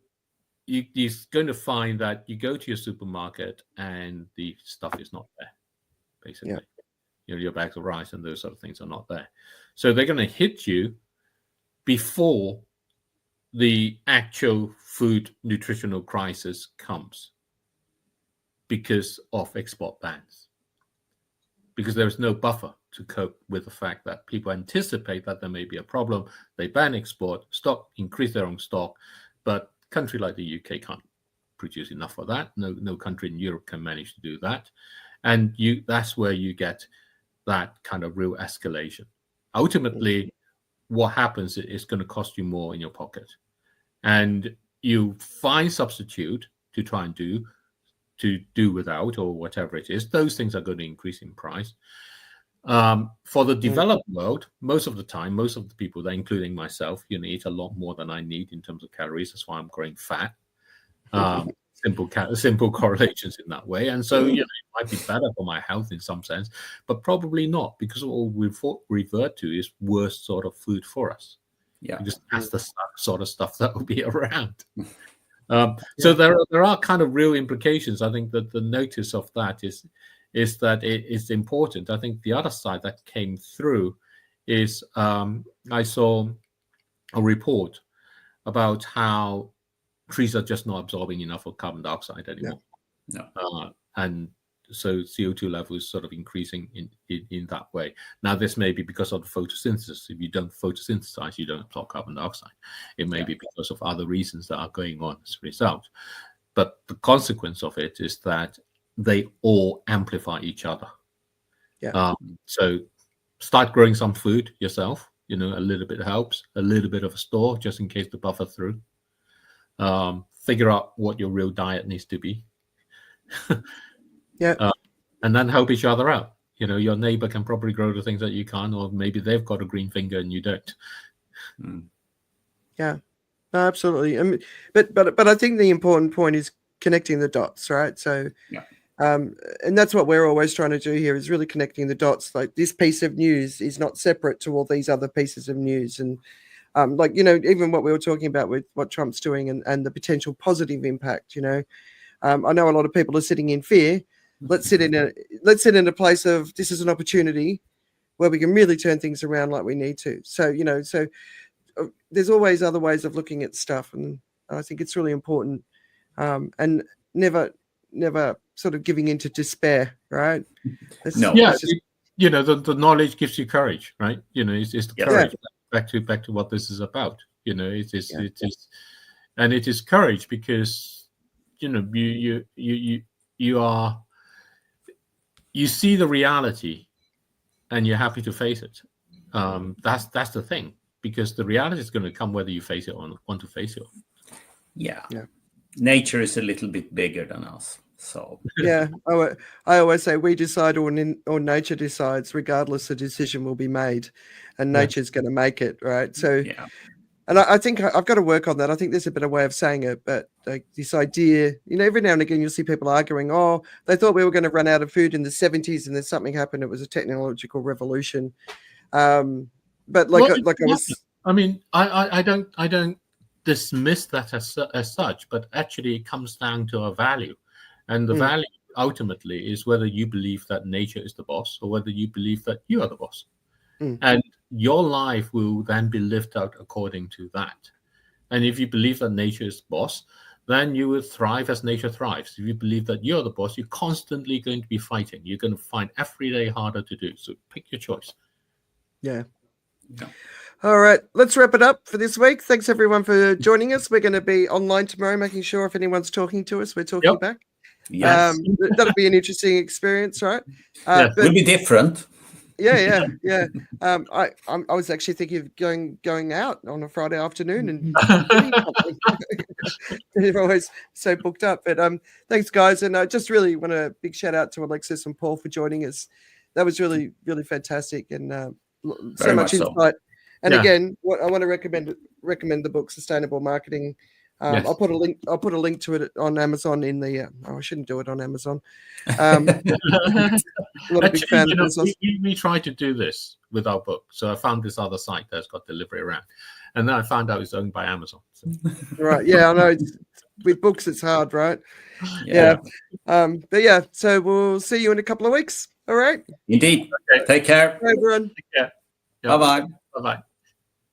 you're going to find that you go to your supermarket and the stuff is not there, basically. Yeah. Your bags of rice and those sort of things are not there. So they're going to hit you before the actual food nutritional crisis comes because of export bans. Because there is no buffer to cope with the fact that people anticipate that there may be a problem. They ban export, increase their own stock, but a country like the UK can't produce enough for that. No country in Europe can manage to do that. And that's where you get that kind of real escalation. Ultimately, what happens is going to cost you more in your pocket. And you find substitute to try and do without or whatever it is. Those things are going to increase in price. For the developed world, most of the time, most of the people, including myself, eat a lot more than I need in terms of calories. That's why I'm growing fat. Simple correlations in that way. And so it might be better for my health in some sense, but probably not, because what we revert to is worse sort of food for us. Yeah, because that's the sort of stuff that will be around. So there are kind of real implications. I think that the notice of that is that it is important. I think the other side that came through is I saw a report about how trees are just not absorbing enough of carbon dioxide anymore. And so CO2 level is sort of increasing in that way. Now, this may be because of the photosynthesis. If you don't photosynthesize, you don't absorb carbon dioxide. It may be because of other reasons that are going on as a result. But the consequence of it is that they all amplify each other. So start growing some food yourself. A little bit helps. A little bit of a store just in case the buffer through. Figure out what your real diet needs to be. And then help each other out. Your neighbor can probably grow the things that you can't, or maybe they've got a green finger and you don't. Yeah, no, absolutely. I mean, but I think the important point is connecting the dots, right? So, and that's what we're always trying to do here, is really connecting the dots. Like, this piece of news is not separate to all these other pieces of news. And even what we were talking about with what Trump's doing and the potential positive impact, I know a lot of people are sitting in fear. Let's sit in a place of, this is an opportunity where we can really turn things around like we need to. So, there's always other ways of looking at stuff. And I think it's really important, and never sort of giving into despair, right? The knowledge gives you courage, right? It's the courage. Back to what this is about. It is courage, because you see the reality and you're happy to face it. That's the thing, because the reality is going to come whether you face it or want to face it. Yeah. Nature is a little bit bigger than us. So I always say we decide or nature decides. Regardless, the decision will be made, and nature's going to make it, right? So, and I think I've got to work on that. I think there's a better way of saying it, but this idea, every now and again you'll see people arguing, oh, they thought we were going to run out of food in the 70s, and then something happened. It was a technological revolution. But I don't dismiss that as such, but actually it comes down to a value. And the value ultimately is whether you believe that nature is the boss or whether you believe that you are the boss. And your life will then be lived out according to that. And if you believe that nature is the boss, then you will thrive as nature thrives. If you believe that you're the boss, you're constantly going to be fighting. You're going to find every day harder to do. So pick your choice. Yeah. All right, let's wrap it up for this week. Thanks everyone for joining us. We're going to be online tomorrow, making sure if anyone's talking to us, we're talking back. Yes. That'll be an interesting experience, right? It will be different. Yeah. I was actually thinking of going out on a Friday afternoon and doing something. They're always so booked up. But thanks, guys, and I just really want a big shout out to Alexis and Paul for joining us. That was really, really fantastic, and so much insight And Yeah. again, what I want to recommend the book Sustainable Marketing. Yes. I'll put a link to it on Amazon in the. I shouldn't do it on Amazon. I'm not a big fan of this. We try to do this with our book. So I found this other site that's got delivery around, and then I found out it's owned by Amazon. So. Right? Yeah, I know. With books, it's hard, right? Yeah. But yeah, so we'll see you in a couple of weeks. All right. Indeed. Okay. Take care. Bye, everyone. Yeah. Bye bye. Bye bye.